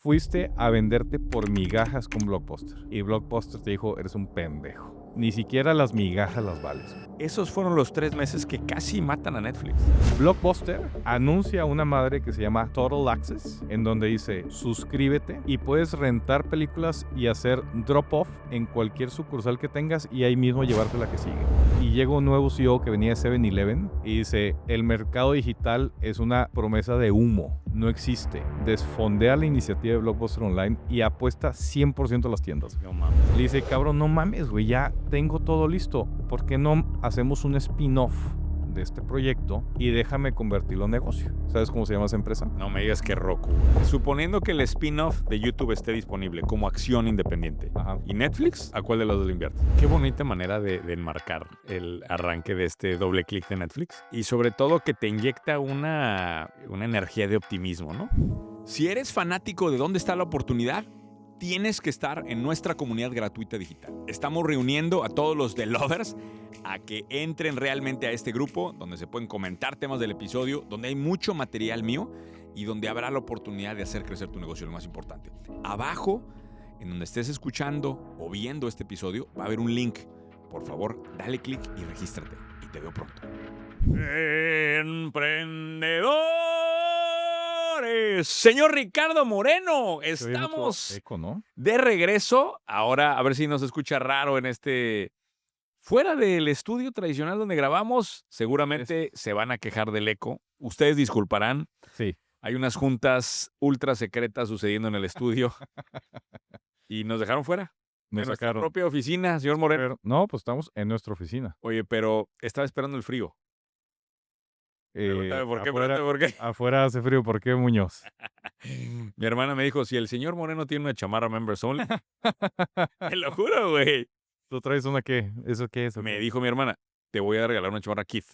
fuiste a venderte por migajas con Blockbuster. Y Blockbuster te dijo, eres un pendejo. Ni siquiera las migajas las vales. Esos fueron los 3 meses que casi matan a Netflix. Blockbuster anuncia una madre que se llama Total Access, en donde dice, suscríbete y puedes rentar películas y hacer drop-off en cualquier sucursal que tengas y ahí mismo llevarte la que sigue. Y llega un nuevo CEO que venía de 7-Eleven y dice, el mercado digital es una promesa de humo, no existe. Desfondea la iniciativa de Blockbuster Online y apuesta 100% a las tiendas. No mames. Le dice, cabrón, no mames, güey, ya tengo todo listo. ¿Por qué no hacemos un spin-off de este proyecto y déjame convertirlo en negocio? ¿Sabes cómo se llama esa empresa? No me digas que Roku. Suponiendo que el spin-off de YouTube esté disponible como acción independiente. Ajá. ¿Y Netflix? ¿A cuál de los dos le inviertes? Qué bonita manera de enmarcar el arranque de este doble clic de Netflix. Y sobre todo que te inyecta una energía de optimismo, ¿no? Si eres fanático de dónde está la oportunidad, tienes que estar en nuestra comunidad gratuita digital. Estamos reuniendo a todos los The Lovers a que entren realmente a este grupo donde se pueden comentar temas del episodio, donde hay mucho material mío y donde habrá la oportunidad de hacer crecer tu negocio, lo más importante. Abajo, en donde estés escuchando o viendo este episodio, va a haber un link. Por favor, dale clic y regístrate. Y te veo pronto. Emprendedores. Señor Ricardo Moreno, estamos Eco, ¿no? de regreso. Ahora, a ver si nos escucha raro en este... Fuera del estudio tradicional donde grabamos, seguramente se van a quejar del eco. Ustedes disculparán. Sí. Hay unas juntas ultra secretas sucediendo en el estudio. Y nos dejaron fuera. Nos En nuestra sacaron. propia oficina, señor Moreno. Pero, no, pues estamos en nuestra oficina. Oye, pero estaba esperando el frío. Pregúntame por qué, Afuera, pregúntame por qué. afuera hace frío. ¿Por qué, Muñoz? Mi hermana me dijo, si el señor Moreno tiene una chamarra Members Only, te lo juro, güey. ¿Tú traes una qué? ¿Eso qué es? Me dijo mi hermana, te voy a regalar una chamarra Keith.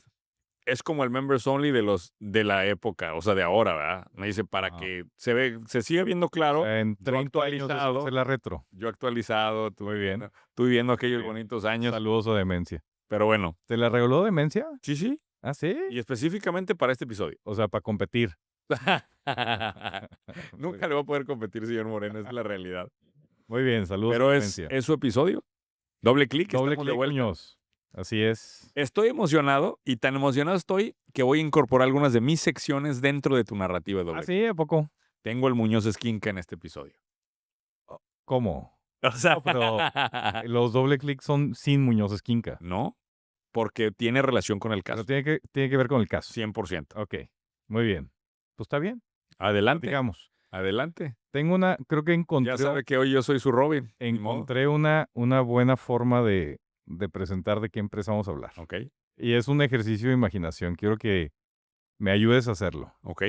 Es como el Members Only de la época, o sea, de ahora, ¿verdad? Me dice, para que se siga viendo claro. En yo 30 años actualizado, es la retro. Yo actualizado, Muy bien. tú viviendo aquellos bonitos años. Saludos a Demencia. Pero bueno. ¿Te la regaló Demencia? Sí, sí. ¿Ah, sí? Y específicamente para este episodio. O sea, para competir. Nunca le voy a poder competir, señor Moreno, es la realidad. Muy bien, saludos Pero a es Demencia. su episodio. Doble clic, Doble estamos de clic, vuelta. Muñoz. Así es. Estoy emocionado y tan emocionado estoy que voy a incorporar algunas de mis secciones dentro de tu narrativa de doble. ¿Ah, sí? ¿A poco? Tengo el Muñoz Esquinca en este episodio. ¿Cómo? O sea, No, pero los doble clics son sin Muñoz Esquinca. No, porque tiene relación con el caso. Pero tiene que ver con el caso. 100%. Ok, muy bien. Pues está bien. Adelante. Digamos. Adelante. Tengo creo que encontré. Ya sabe que hoy yo soy su Robin. Encontré una buena forma de presentar de qué empresa vamos a hablar. Ok. Y es un ejercicio de imaginación. Quiero que me ayudes a hacerlo. Ok.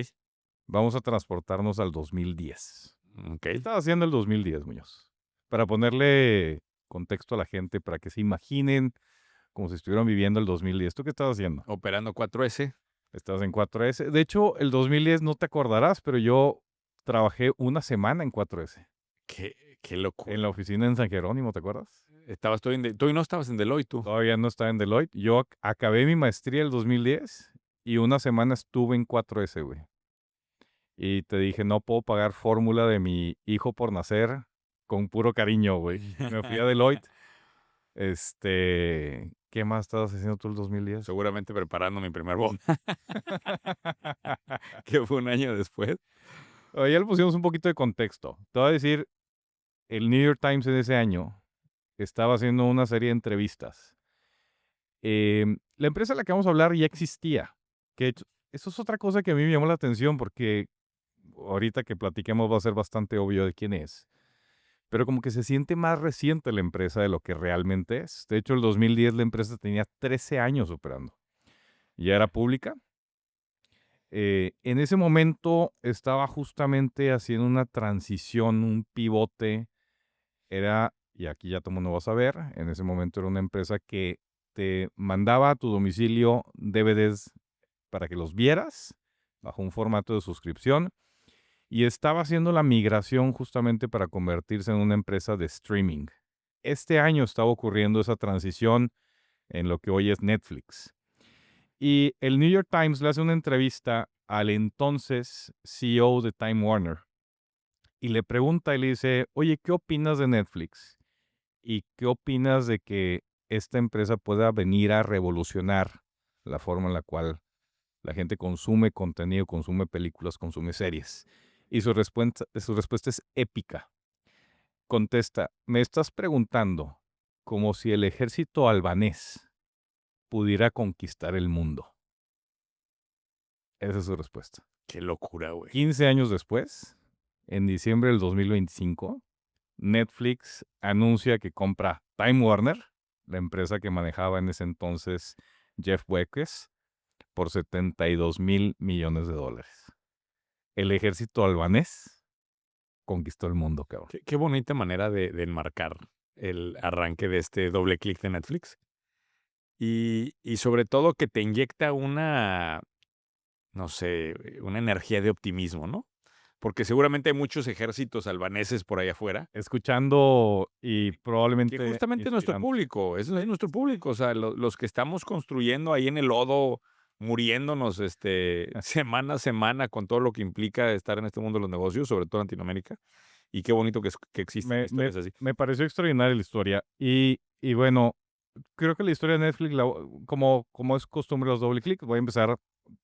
Vamos a transportarnos al 2010. Ok. ¿Qué estaba haciendo el 2010, Muñoz? Para ponerle contexto a la gente, para que se imaginen como si estuvieran viviendo el 2010. ¿Tú qué estabas haciendo? Operando 4S. Estabas en 4S. De hecho, el 2010 no te acordarás, pero yo trabajé una semana en 4S. Qué locura. En la oficina en San Jerónimo, ¿te acuerdas? Tú no estabas en Deloitte, tú. Todavía no estaba en Deloitte. Yo acabé mi maestría el 2010 y una semana estuve en 4S, güey. Y te dije, no puedo pagar fórmula de mi hijo por nacer con puro cariño, güey. Me fui a Deloitte. ¿Qué más estabas haciendo tú el 2010? Seguramente preparando mi primer boda. Que fue un año después. Ya le pusimos un poquito de contexto. Te voy a decir, el New York Times en ese año estaba haciendo una serie de entrevistas. La empresa de la que vamos a hablar ya existía. Que eso es otra cosa que a mí me llamó la atención porque ahorita que platiquemos va a ser bastante obvio de quién es. Pero como que se siente más reciente la empresa de lo que realmente es. De hecho, el 2010 la empresa tenía 13 años operando. Ya era pública. En ese momento estaba justamente haciendo una transición, un pivote. Y aquí ya todo el mundo va a saber, en ese momento era una empresa que te mandaba a tu domicilio DVDs para que los vieras bajo un formato de suscripción y estaba haciendo la migración justamente para convertirse en una empresa de streaming. Este año estaba ocurriendo esa transición en lo que hoy es Netflix. Y el New York Times le hace una entrevista al entonces CEO de Time Warner y le pregunta y le dice, oye, ¿qué opinas de Netflix? ¿Y qué opinas de que esta empresa pueda venir a revolucionar la forma en la cual la gente consume contenido, consume películas, consume series? Y su respuesta es épica. Contesta, me estás preguntando como si el ejército albanés pudiera conquistar el mundo. Esa es su respuesta. Qué locura, güey. 15 años después, en diciembre del 2025, Netflix anuncia que compra Time Warner, la empresa que manejaba en ese entonces Jeff Bezos, por $72,000 millones. El ejército albanés conquistó el mundo, cabrón. Qué bonita manera de enmarcar el arranque de este doble clic de Netflix. Y sobre todo que te inyecta una, no sé, una energía de optimismo, ¿no? Porque seguramente hay muchos ejércitos albaneses por allá afuera. Escuchando y probablemente Que justamente nuestro inspirando. público, eso es nuestro público, o sea, los que estamos construyendo ahí en el lodo, muriéndonos semana a semana con todo lo que implica estar en este mundo de los negocios, sobre todo en Latinoamérica. Y qué bonito que existen Me, me, historias así. me pareció extraordinaria la historia. Y bueno, creo que la historia de Netflix, como es costumbre los doble clic, voy a empezar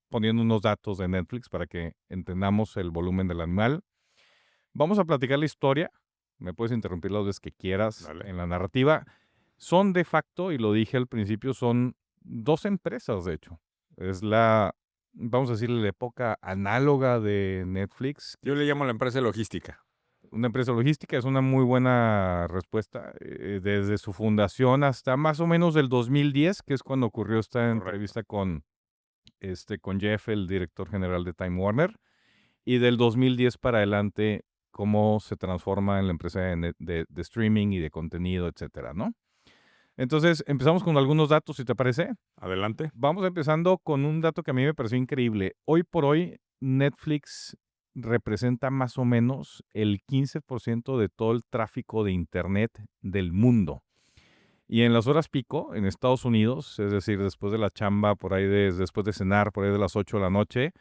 poniendo unos datos de Netflix para que entendamos el volumen del animal. Vamos a platicar la historia. Me puedes interrumpir las veces que quieras Dale. en la narrativa. Son de facto, y lo dije al principio, son dos empresas, de hecho. Es vamos a decir, la época análoga de Netflix. Yo le llamo a la empresa de logística. Una empresa logística es una muy buena respuesta. Desde su fundación hasta más o menos del 2010, que es cuando ocurrió esta Correcto. entrevista con Jeff, el director general de Time Warner. Y del 2010 para adelante, cómo se transforma en la empresa de streaming y de contenido, etcétera, ¿no? Entonces, empezamos con algunos datos, si te parece. Adelante. Vamos empezando con un dato que a mí me pareció increíble. Hoy por hoy, Netflix representa más o menos el 15% de todo el tráfico de Internet del mundo. Y en las horas pico, en Estados Unidos, es decir, después de la chamba, después de cenar, por ahí de las 8 de la noche,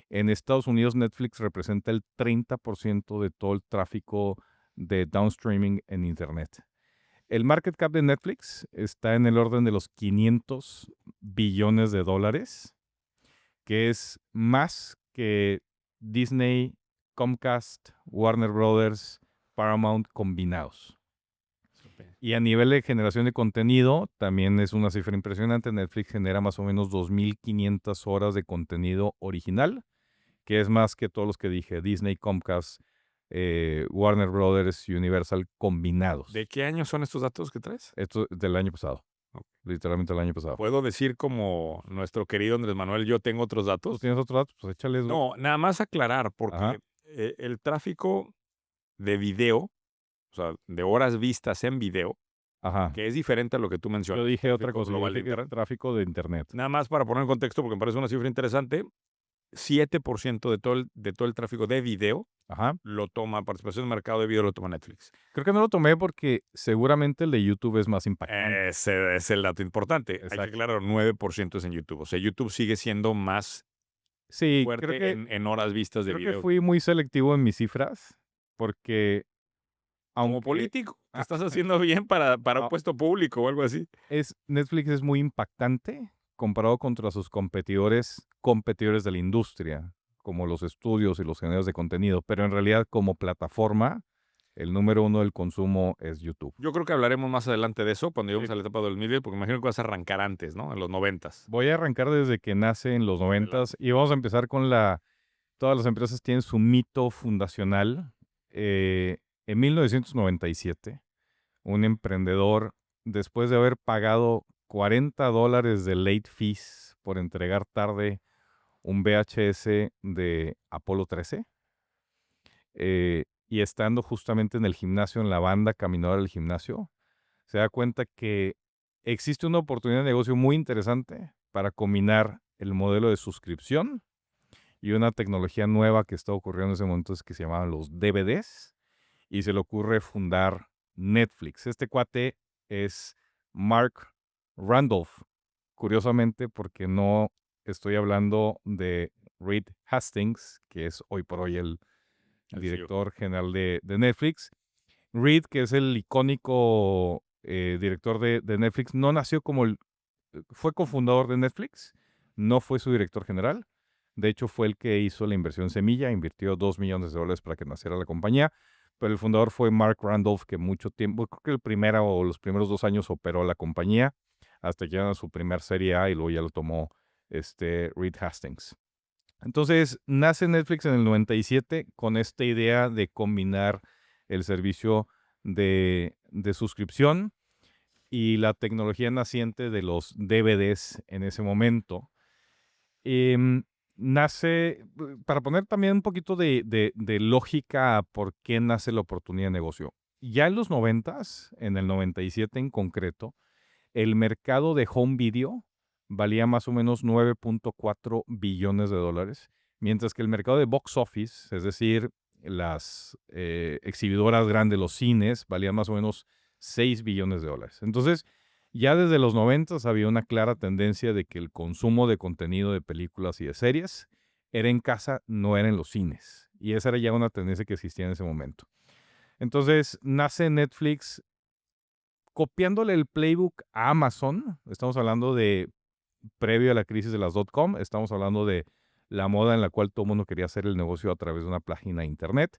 en Estados Unidos Netflix representa el 30% de todo el tráfico de downstreaming en Internet. El market cap de Netflix está en el orden de los $500 billones, que es más que Disney, Comcast, Warner Brothers, Paramount combinados. Y a nivel de generación de contenido, también es una cifra impresionante. Netflix genera más o menos 2,500 horas de contenido original, que es más que todos los que dije, Disney, Comcast, Warner Brothers, Universal combinados. ¿De qué año son estos datos que traes? Esto es del año pasado. Ok. Literalmente el año pasado. ¿Puedo decir como nuestro querido Andrés Manuel, yo tengo otros ¿Tú datos? tienes otros datos? Pues échales. No, nada más aclarar, Ajá. porque el tráfico de video, o sea, de horas vistas en video, Ajá. que es diferente a lo que tú mencionas. Yo dije otra tráfico cosa, yo global de dije que Internet. tráfico de Internet. Nada más para poner en contexto, porque me parece una cifra interesante, 7% de todo el tráfico de video Ajá. lo toma, participación de mercado de video lo toma Netflix. Creo que no lo tomé porque seguramente el de YouTube es más impactante. Ese es el dato importante. Hay que Exacto. aclarar, 9% es en YouTube. O sea, YouTube sigue siendo más Sí, fuerte creo que, en horas vistas de creo que video. fui muy selectivo en mis cifras porque Como aunque político, ¿qué Ah, estás haciendo bien para un no, puesto público o algo así? Netflix es muy impactante comparado contra sus competidores de la industria, como los estudios y los generadores de contenido, pero en realidad como plataforma, el número uno del consumo es YouTube. Yo creo que hablaremos más adelante de eso cuando lleguemos Sí. a la etapa del 2010, porque me imagino que vas a arrancar antes, ¿no? En los 90s. Voy a arrancar desde que nace en los 90s y vamos a empezar con todas las empresas tienen su mito fundacional. En 1997, un emprendedor, después de haber pagado $40 de late fees por entregar tarde un VHS de Apolo 13, y estando justamente en el gimnasio, en la banda caminadora del gimnasio, se da cuenta que existe una oportunidad de negocio muy interesante para combinar el modelo de suscripción y una tecnología nueva que está ocurriendo en ese momento que se llamaban los DVDs, y se le ocurre fundar Netflix. Este cuate es Mark Randolph, curiosamente porque no estoy hablando de Reed Hastings, que es hoy por hoy el El director general de Netflix. Reed, que es el icónico director de Netflix, no nació fue cofundador de Netflix, no fue su director general. De hecho, fue el que hizo la inversión semilla, invirtió $2 millones para que naciera la compañía. Pero el fundador fue Mark Randolph, que mucho tiempo, creo que los primeros 2 años operó la compañía, hasta que llegaron a su primer serie A y luego ya lo tomó Reed Hastings. Entonces, nace Netflix en el 97 con esta idea de combinar el servicio de suscripción y la tecnología naciente de los DVDs en ese momento. Nace, para poner también un poquito de lógica a por qué nace la oportunidad de negocio. Ya en los 90s, en el 97 en concreto, el mercado de home video valía más o menos $9.4 billones, mientras que el mercado de box office, es decir, las exhibidoras grandes, los cines, valían más o menos $6 billones. Entonces, ya desde los 90 había una clara tendencia de que el consumo de contenido de películas y de series era en casa, no era en los cines. Y esa era ya una tendencia que existía en ese momento. Entonces, nace Netflix copiándole el playbook a Amazon. Estamos hablando de previo a la crisis de las .com. Estamos hablando de la moda en la cual todo el mundo quería hacer el negocio a través de una página de internet.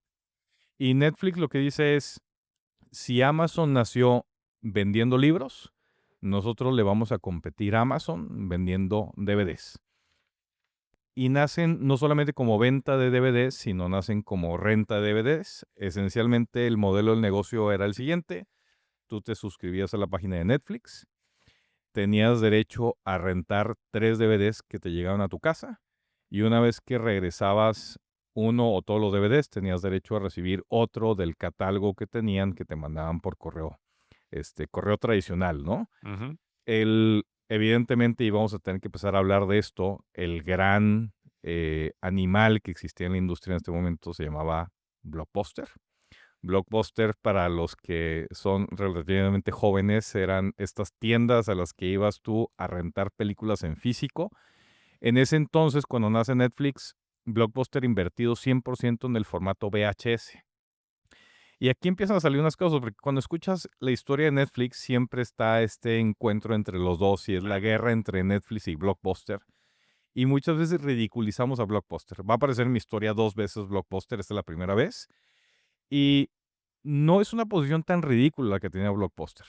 Y Netflix lo que dice es, si Amazon nació vendiendo libros, nosotros le vamos a competir a Amazon vendiendo DVDs. Y nacen no solamente como venta de DVDs, sino nacen como renta de DVDs. Esencialmente el modelo del negocio era el siguiente. Tú te suscribías a la página de Netflix, tenías derecho a rentar 3 DVDs que te llegaban a tu casa y una vez que regresabas uno o todos los DVDs, tenías derecho a recibir otro del catálogo que tenían que te mandaban por correo, correo tradicional, ¿no? Ujú. Evidentemente íbamos a tener que empezar a hablar de esto. El gran animal que existía en la industria en este momento se llamaba Blockbuster. Blockbuster, para los que son relativamente jóvenes, eran estas tiendas a las que ibas tú a rentar películas en físico. En ese entonces, cuando nace Netflix, Blockbuster invertido 100% en el formato VHS. Y aquí empiezan a salir unas cosas, porque cuando escuchas la historia de Netflix, siempre está este encuentro entre los dos y es la guerra entre Netflix y Blockbuster. Y muchas veces ridiculizamos a Blockbuster. Va a aparecer en mi historia 2 veces Blockbuster, esta es la primera vez. Y no es una posición tan ridícula la que tenía Blockbuster.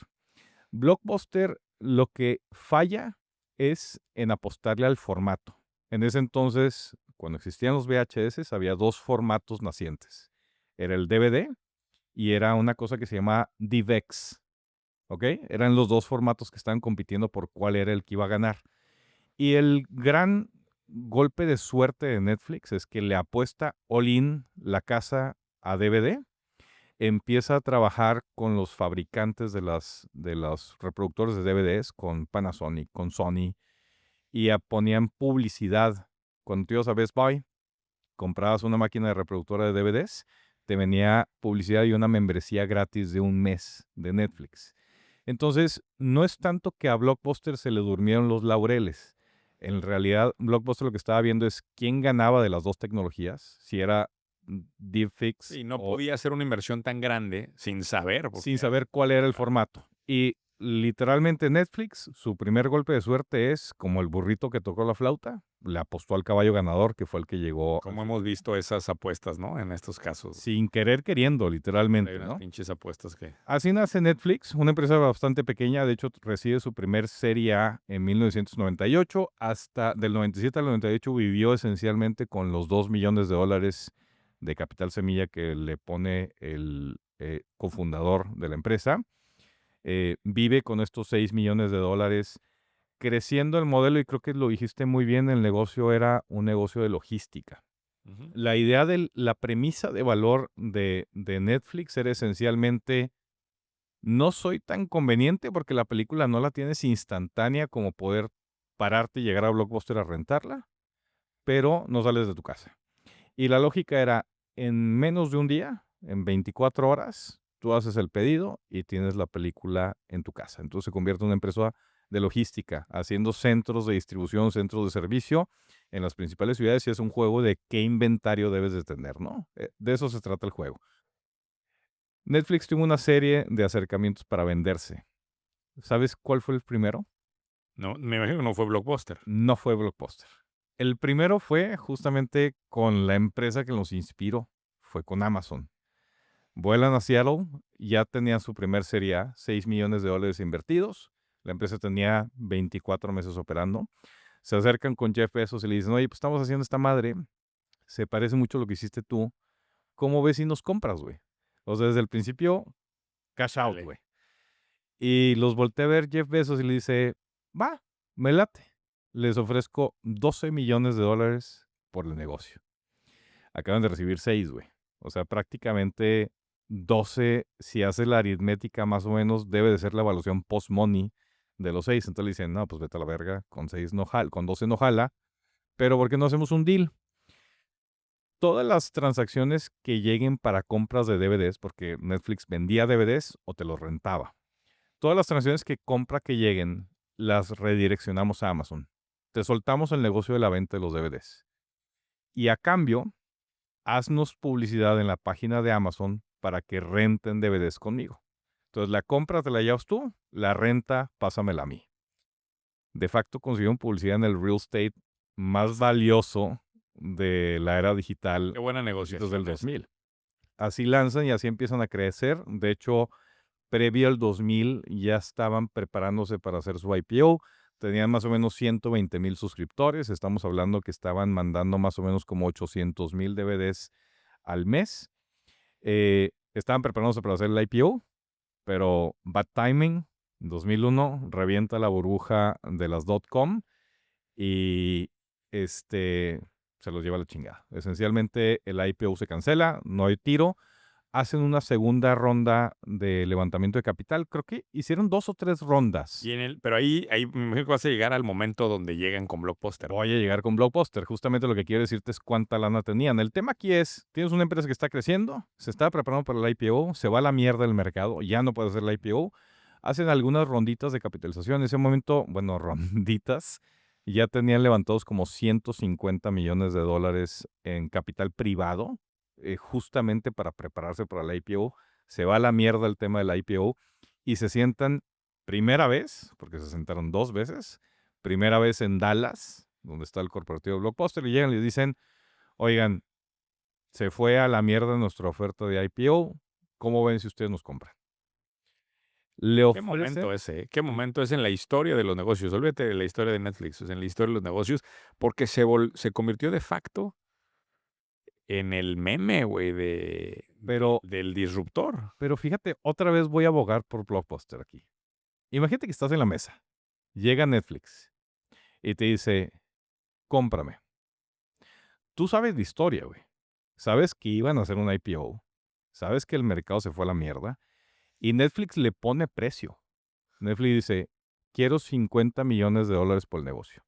Blockbuster lo que falla es en apostarle al formato. En ese entonces, cuando existían los VHS, había 2 formatos nacientes. Era el DVD y era una cosa que se llama DivX. ¿Ok? Eran los 2 formatos que estaban compitiendo por cuál era el que iba a ganar. Y el gran golpe de suerte de Netflix es que le apuesta all in la casa a DVD. Empieza a trabajar con los fabricantes de los reproductores de DVDs, con Panasonic, con Sony, y ponían publicidad. Cuando tú ibas a Best Buy, comprabas una máquina de reproductora de DVDs, te venía publicidad y una membresía gratis de un mes de Netflix. Entonces, no es tanto que a Blockbuster se le durmieron los laureles. En realidad, Blockbuster lo que estaba viendo es quién ganaba de las 2 tecnologías, si era DivX Sí, no o podía hacer una inversión tan grande sin saber. sin saber cuál era el formato. Y literalmente Netflix, su primer golpe de suerte es como el burrito que tocó la flauta, le apostó al caballo ganador, que fue el que llegó Como hemos visto esas apuestas, ¿no? En estos casos. sin querer queriendo, Hay literalmente, unas ¿no? pinches apuestas que... Así nace Netflix, una empresa bastante pequeña. De hecho, recibe su primer serie A en 1998. Hasta del 97 al 98 vivió esencialmente con los $2 millones de capital semilla que le pone el cofundador de la empresa. Vive con estos $6 millones, creciendo el modelo, y creo que lo dijiste muy bien, el negocio era un negocio de logística. Ujú. La idea de la premisa de valor de Netflix era esencialmente, no soy tan conveniente porque la película no la tienes instantánea como poder pararte y llegar a Blockbuster a rentarla, pero no sales de tu casa. Y la lógica era, en menos de un día, en 24 horas, tú haces el pedido y tienes la película en tu casa. Entonces se convierte en una empresa de logística, haciendo centros de distribución, centros de servicio en las principales ciudades y es un juego de qué inventario debes de tener, ¿no? De eso se trata el juego. Netflix tuvo una serie de acercamientos para venderse. ¿Sabes cuál fue el primero? No, me imagino que no fue Blockbuster. No fue Blockbuster. El primero fue justamente con la empresa que nos inspiró, fue con Amazon. Vuelan a Seattle, ya tenían su primer serie A, $6 millones invertidos. La empresa tenía 24 meses operando. Se acercan con Jeff Bezos y le dicen, oye, pues estamos haciendo esta madre, se parece mucho a lo que hiciste tú. ¿Cómo ves si nos compras, güey? O sea, desde el principio, cash out, Dale. güey. Y los volteé a ver Jeff Bezos y le dice, va, me late. Les ofrezco $12 millones por el negocio. Acaban de recibir 6, güey. O sea, prácticamente 12, si hace la aritmética más o menos, debe de ser la evaluación post-money de los 6. Entonces le dicen, no, pues vete a la verga, con 6 no jala, con 12 no jala, pero ¿por qué no hacemos un deal? Todas las transacciones que lleguen para compras de DVDs, porque Netflix vendía DVDs o te los rentaba. Todas las transacciones que lleguen, las redireccionamos a Amazon. Te soltamos el negocio de la venta de los DVDs. Y a cambio, haznos publicidad en la página de Amazon para que renten DVDs conmigo. Entonces la compra te la llevas tú, la renta pásamela a mí. De facto consiguieron publicidad en el real estate más valioso de la era digital Qué buena desde negociación el esa. 2000. Así lanzan y así empiezan a crecer. De hecho, previo al 2000 ya estaban preparándose para hacer su IPO. Tenían más o menos 120,000 suscriptores. Estamos hablando que estaban mandando más o menos como 800,000 DVDs al mes. Estaban preparándose para hacer el IPO, pero bad timing. 2001 revienta la burbuja de las .com y se los lleva a la chingada. Esencialmente el IPO se cancela, no hay tiro. Hacen una segunda ronda de levantamiento de capital. Creo que hicieron 2 o 3 rondas. Pero ahí me imagino que vas a llegar al momento donde llegan con Blockbuster. Voy a llegar con Blockbuster. Justamente lo que quiero decirte es cuánta lana tenían. El tema aquí es, tienes una empresa que está creciendo, se está preparando para el IPO, se va a la mierda el mercado, ya no puede hacer el IPO. Hacen algunas ronditas de capitalización. En ese momento, bueno, ronditas, ya tenían levantados como $150 millones en capital privado, justamente para prepararse para el IPO. Se va a la mierda el tema del IPO y se sientan primera vez, porque se sentaron 2 veces, primera vez en Dallas, donde está el corporativo Blockbuster, y llegan y les dicen, oigan, se fue a la mierda nuestra oferta de IPO, ¿cómo ven si ustedes nos compran? Le Qué ofrecen, momento ese, ¿eh? Qué momento es en la historia de los negocios. Olvídate de la historia de Netflix, es en la historia de los negocios, porque se convirtió de facto en el meme, güey, pero, del disruptor. pero fíjate, otra vez voy a abogar por Blockbuster aquí. Imagínate que estás en la mesa, llega Netflix y te dice, cómprame. Tú sabes de historia, güey. Sabes que iban a hacer un IPO, sabes que el mercado se fue a la mierda, y Netflix le pone precio. Netflix dice, quiero $50 millones por el negocio.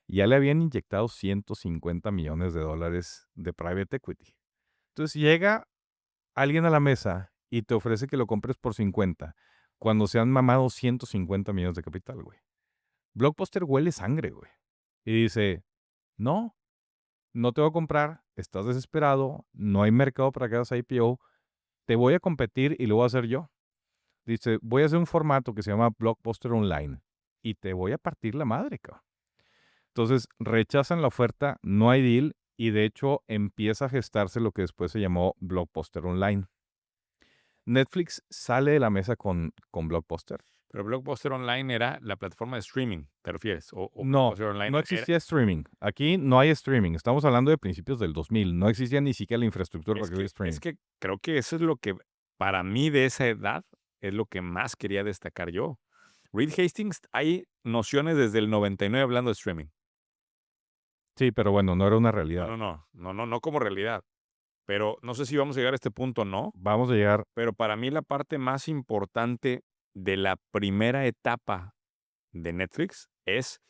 Ya le habían inyectado $150 millones de private equity. Entonces llega alguien a la mesa y te ofrece que lo compres por 50, cuando se han mamado 150 millones de capital, güey. Blockbuster huele sangre, güey. Y dice, no, no te voy a comprar, estás desesperado, no hay mercado para que hagas IPO, te voy a competir y lo voy a hacer yo. Dice, voy a hacer un formato que se llama Blockbuster Online y te voy a partir la madre, cabrón. Entonces rechazan la oferta, no hay deal y de hecho empieza a gestarse lo que después se llamó Blockbuster Online. Netflix sale de la mesa con Blockbuster. Pero Blockbuster Online era la plataforma de streaming, ¿te refieres? O No, Blockbuster Online no existía streaming. Aquí no hay streaming. Estamos hablando de principios del 2000. No existía ni siquiera la infraestructura para que hubiera streaming. es que creo que eso es lo que, para mí de esa edad, es lo que más quería destacar yo. Reed Hastings, hay nociones desde el 99 hablando de streaming. Sí, pero bueno, no era una realidad. No como realidad. Pero no sé si vamos a llegar a este punto o no. Vamos a llegar. Pero para mí la parte más importante de la primera etapa de Netflix es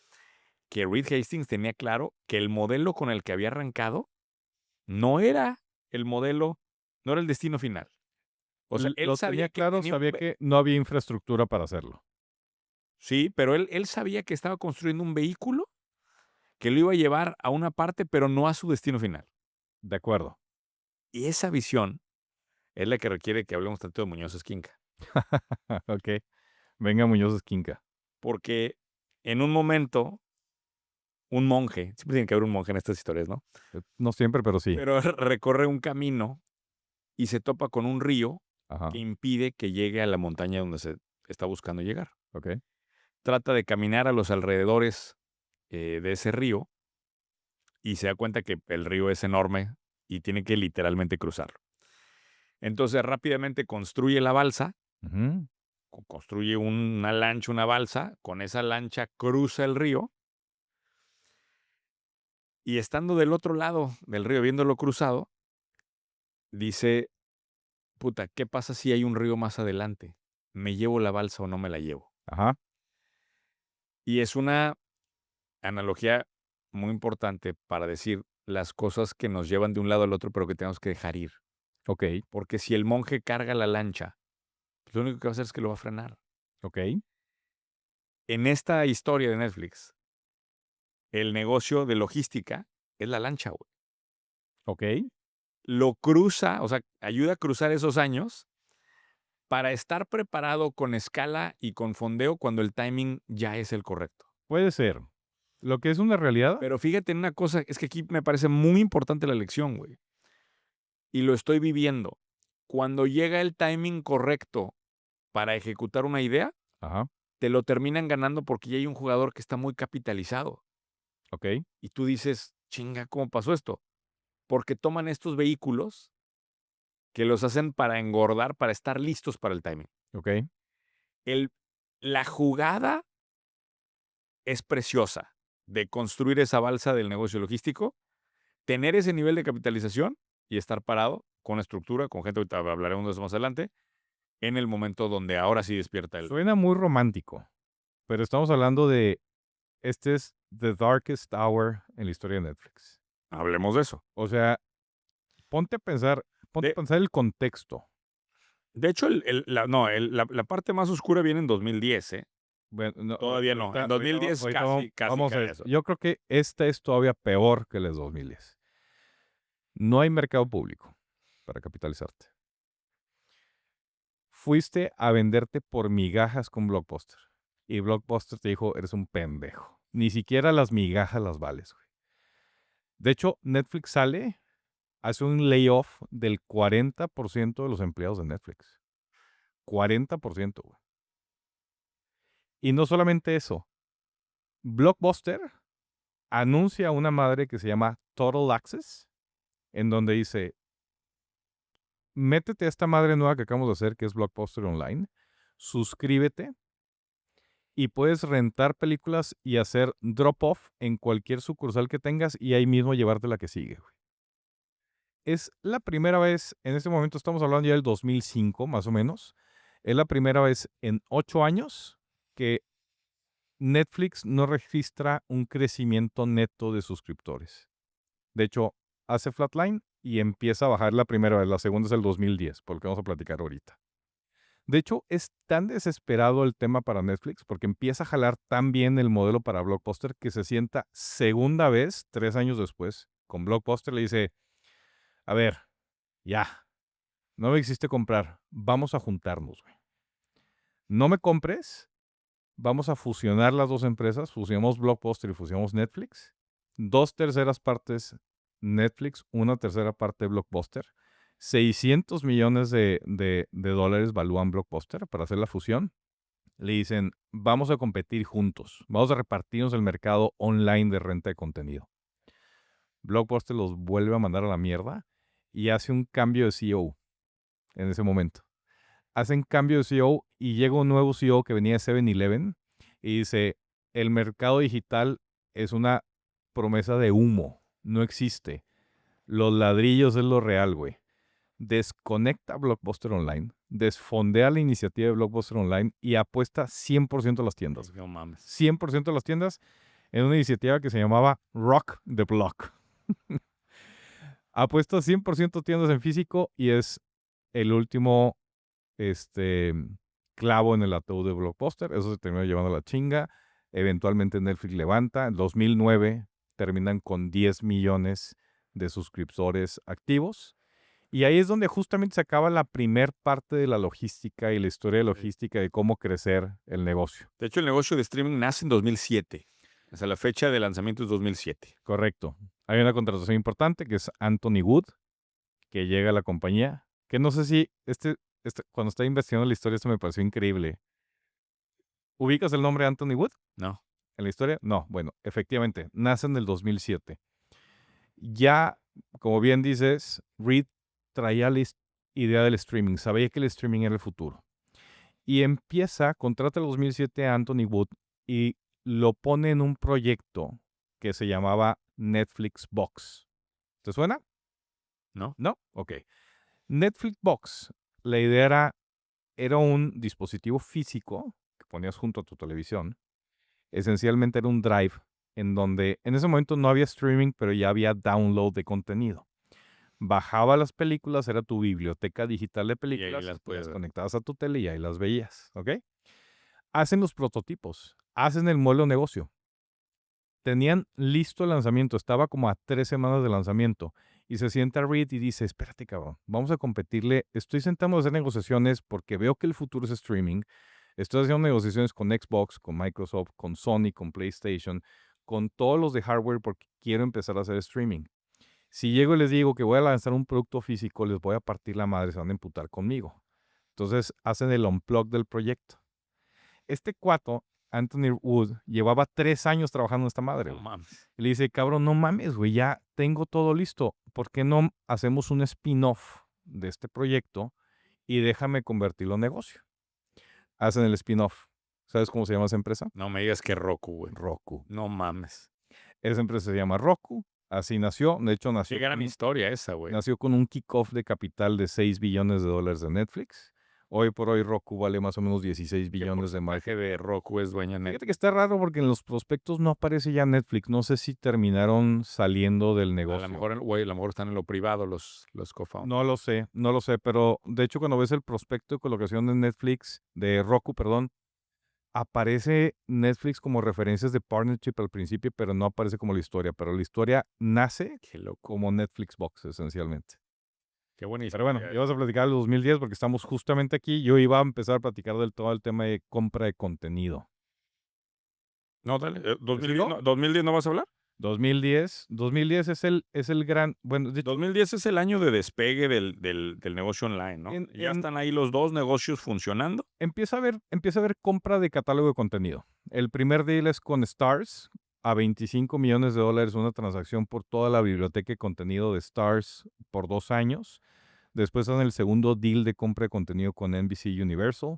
que Reed Hastings tenía claro que el modelo con el que había arrancado no era el modelo, no era el destino final. O sea, él Lo sabía tenía claro, tenía sabía que no había infraestructura para hacerlo. Sí, pero él sabía que estaba construyendo un vehículo que lo iba a llevar a una parte, pero no a su destino final. De acuerdo. Y esa visión es la que requiere que hablemos tanto de Muñoz Esquinca. Ok. Venga, Muñoz Esquinca. Porque en un momento, un monje, siempre tiene que haber un monje en estas historias, ¿no? No siempre, pero sí. Pero recorre un camino y se topa con un río Ajá. que impide que llegue a la montaña donde se está buscando llegar. Ok. Trata de caminar a los alrededores de ese río y se da cuenta que el río es enorme y tiene que literalmente cruzarlo. Entonces rápidamente construye la balsa, Ujú. construye una lancha, una balsa, con esa lancha cruza el río y estando del otro lado del río, viéndolo cruzado, dice, puta, ¿qué pasa si hay un río más adelante? ¿Me llevo la balsa o no me la llevo? Ajá. Y es una analogía muy importante para decir las cosas que nos llevan de un lado al otro, pero que tenemos que dejar ir. Ok. Porque si el monje carga la lancha, pues lo único que va a hacer es que lo va a frenar. Ok. En esta historia de Netflix, el negocio de logística es la lancha, güey. Ok. Lo cruza, o sea, ayuda a cruzar esos años para estar preparado con escala y con fondeo cuando el timing ya es el correcto. Puede ser. Lo que es una realidad. Pero fíjate en una cosa, es que aquí me parece muy importante la lección, güey. Y lo estoy viviendo. Cuando llega el timing correcto para ejecutar una idea, Ajá. te lo terminan ganando porque ya hay un jugador que está muy capitalizado. Ok. Y tú dices, chinga, ¿cómo pasó esto? Porque toman estos vehículos que los hacen para engordar, para estar listos para el timing. Ok. El, la jugada es preciosa de construir esa balsa del negocio logístico, tener ese nivel de capitalización y estar parado con estructura, con gente, ahorita hablaremos de eso más adelante, en el momento donde ahora sí despierta el... Suena muy romántico, pero estamos hablando de, este es The Darkest Hour en la historia de Netflix. Hablemos de eso. O sea, ponte a pensar el contexto. De hecho, la parte más oscura viene en 2010, ¿eh? Bueno, no, Todavía no. En 2010 casi vamos a cae ver. eso. Yo creo que esta es todavía peor que las 2010. No hay mercado público para capitalizarte. Fuiste a venderte por migajas con Blockbuster. Y Blockbuster te dijo, eres un pendejo. Ni siquiera las migajas las vales, güey. De hecho, Netflix hace un layoff del 40% de los empleados de Netflix. 40%, güey. Y no solamente eso. Blockbuster anuncia una madre que se llama Total Access, en donde dice, métete a esta madre nueva que acabamos de hacer, que es Blockbuster Online, suscríbete y puedes rentar películas y hacer drop-off en cualquier sucursal que tengas y ahí mismo llevarte la que sigue, güey. Es la primera vez, en este momento estamos hablando ya del 2005, más o menos, es la primera vez en 8 años que Netflix no registra un crecimiento neto de suscriptores. De hecho, hace flatline y empieza a bajar la primera vez, la segunda es el 2010, por lo que vamos a platicar ahorita. De hecho, es tan desesperado el tema para Netflix porque empieza a jalar tan bien el modelo para Blockbuster que se sienta segunda vez, 3 años después, con Blockbuster le dice, a ver, ya, no me hiciste comprar, vamos a juntarnos, güey. No me compres, vamos a fusionar las dos empresas, fusionamos Blockbuster y fusionamos Netflix. 2/3 partes Netflix, 1/3 parte Blockbuster. 600 millones de dólares valúan Blockbuster para hacer la fusión. Le dicen, vamos a competir juntos, vamos a repartirnos el mercado online de renta de contenido. Blockbuster los vuelve a mandar a la mierda y hace un cambio de CEO en ese momento. Hacen cambio de CEO y llega un nuevo CEO que venía de 7-Eleven y dice, el mercado digital es una promesa de humo, no existe. Los ladrillos es lo real, güey. Desconecta Blockbuster Online, desfondea la iniciativa de Blockbuster Online y apuesta 100% a las tiendas. No mames. 100% a las tiendas en una iniciativa que se llamaba Rock the Block. Apuesta 100% tiendas en físico y es el último clavo en el ataúd de Blockbuster. Eso se terminó llevando a la chinga. Eventualmente Netflix levanta. En 2009 terminan con 10 millones de suscriptores activos. Y ahí es donde justamente se acaba la primer parte de la logística y la historia de logística de cómo crecer el negocio. De hecho, el negocio de streaming nace en 2007. O sea, la fecha de lanzamiento es 2007. Correcto. Hay una contratación importante que es Anthony Wood, que llega a la compañía, que no sé si cuando estaba investigando la historia, esto me pareció increíble. ¿Ubicas el nombre Anthony Wood No. en la historia? No, bueno, efectivamente, nace en el 2007. Ya, como bien dices, Reed traía la idea del streaming, sabía que el streaming era el futuro. Y contrata en el 2007 a Anthony Wood y lo pone en un proyecto que se llamaba Netflix Box. ¿Te suena? ¿No? ¿No? Ok. Netflix Box, la idea era un dispositivo físico que ponías junto a tu televisión. Esencialmente era un drive en donde en ese momento no había streaming, pero ya había download de contenido. Bajaba las películas, era tu biblioteca digital de películas, las puedes las ver. conectabas a tu tele y ahí las veías, ¿ok? Hacen los prototipos, hacen el modelo de negocio. Tenían listo el lanzamiento, estaba como a 3 semanas de lanzamiento. Y se sienta Reed y dice, espérate cabrón, vamos a competirle. Estoy sentado a hacer negociaciones porque veo que el futuro es streaming. Estoy haciendo negociaciones con Xbox, con Microsoft, con Sony, con PlayStation, con todos los de hardware porque quiero empezar a hacer streaming. Si llego y les digo que voy a lanzar un producto físico, les voy a partir la madre, se van a emputar conmigo. Entonces hacen el unplug del proyecto. Este cuato, Anthony Wood, llevaba 3 años trabajando en esta madre. No mames. Y le dice, cabrón, no mames, güey, ya tengo todo listo. ¿Por qué no hacemos un spin-off de este proyecto y déjame convertirlo en negocio? Hacen el spin-off. ¿Sabes cómo se llama esa empresa? No me digas que Roku, güey. Roku. No mames. Esa empresa se llama Roku. Así nació. De hecho, Qué gran historia esa, güey. nació con un kickoff de capital de $6 billones de Netflix. Hoy por hoy Roku vale más o menos 16 billones de market. de Roku es dueña Fíjate Netflix. que está raro porque en los prospectos no aparece ya Netflix. No sé si terminaron saliendo del negocio. A lo mejor están en lo privado los co-founders. No lo sé, pero de hecho cuando ves el prospecto de colocación de Netflix, de Roku, perdón, aparece Netflix como referencias de partnership al principio, pero no aparece como la historia. Pero la historia nace Qué loco. como Netflix Box, esencialmente. Qué buenísimo. Pero bueno, ibas a platicar del 2010 porque estamos justamente aquí. Yo iba a empezar a platicar del todo el tema de compra de contenido. No, dale. sigo? ¿2010 no vas a hablar? 2010 es el gran, bueno, de hecho, 2010 es el año de despegue del negocio online, ¿no? Ya están ahí los dos negocios funcionando. empieza a haber compra de catálogo de contenido. El primer deal es con Starz, a $25 millones, una transacción por toda la biblioteca de contenido de Starz por 2 años. Después hacen el segundo deal de compra de contenido con NBC Universal.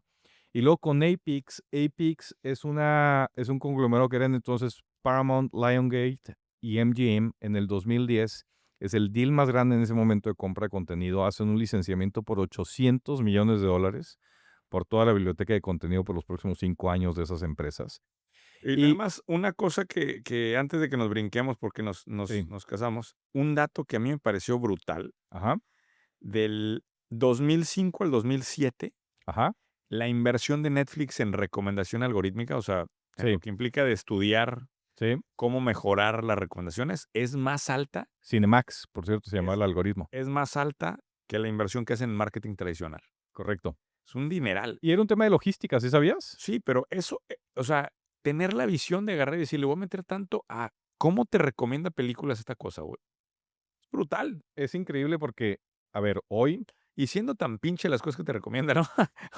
Y luego con Apix. Apix es un conglomerado que eran entonces Paramount, Lionsgate y MGM en el 2010. Es el deal más grande en ese momento de compra de contenido. Hacen un licenciamiento por $800 millones por toda la biblioteca de contenido por los próximos 5 años de esas empresas. Y nada más una cosa que antes de que nos brinquemos porque Sí. nos casamos, un dato que a mí me pareció brutal, Ajá, del 2005 al 2007, ajá. la inversión de Netflix en recomendación algorítmica, o sea, en Sí. lo que implica de estudiar Sí. cómo mejorar las recomendaciones, es más alta, Cinemax, por cierto, se llama el algoritmo. es más alta que la inversión que hacen en marketing tradicional. Correcto. Es un dineral. Y era un tema de logística, ¿sí sabías? Sí, pero eso, o sea, tener la visión de agarrar y decir, le voy a meter tanto a cómo te recomienda películas esta cosa, güey. Es brutal. Es increíble porque, a ver, hoy Y siendo tan pinche las cosas que te recomiendan, ¿no?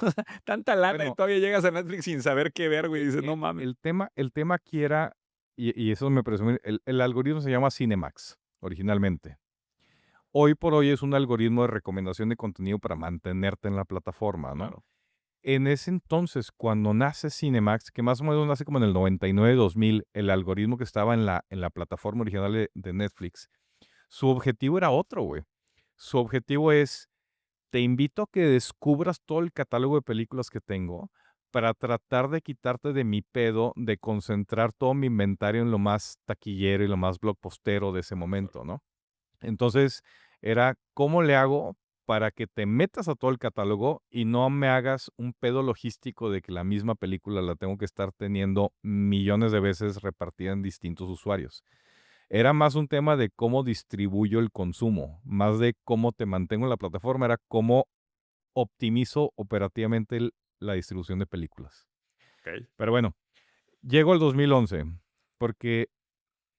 O sea, tanta lana Bueno, y todavía llegas a Netflix sin saber qué ver, güey. Y dices, no mames. el tema aquí era, y eso me parece muy, el algoritmo se llama Cinemax, originalmente. Hoy por hoy es un algoritmo de recomendación de contenido para mantenerte en la plataforma, ¿no? Claro. En ese entonces, cuando nace Cinemax, que más o menos nace como en el 99-2000, el algoritmo que estaba en la plataforma original de Netflix, su objetivo era otro, güey. Su objetivo es, te invito a que descubras todo el catálogo de películas que tengo para tratar de quitarte de mi pedo de concentrar todo mi inventario en lo más taquillero y lo más blockbustero de ese momento, ¿no? Entonces, era, ¿cómo le hago para que te metas a todo el catálogo y no me hagas un pedo logístico de que la misma película la tengo que estar teniendo millones de veces repartida en distintos usuarios? Era más un tema de cómo distribuyo el consumo, más de cómo te mantengo en la plataforma, era cómo optimizo operativamente la distribución de películas. Ok. Pero bueno, llego al 2011, porque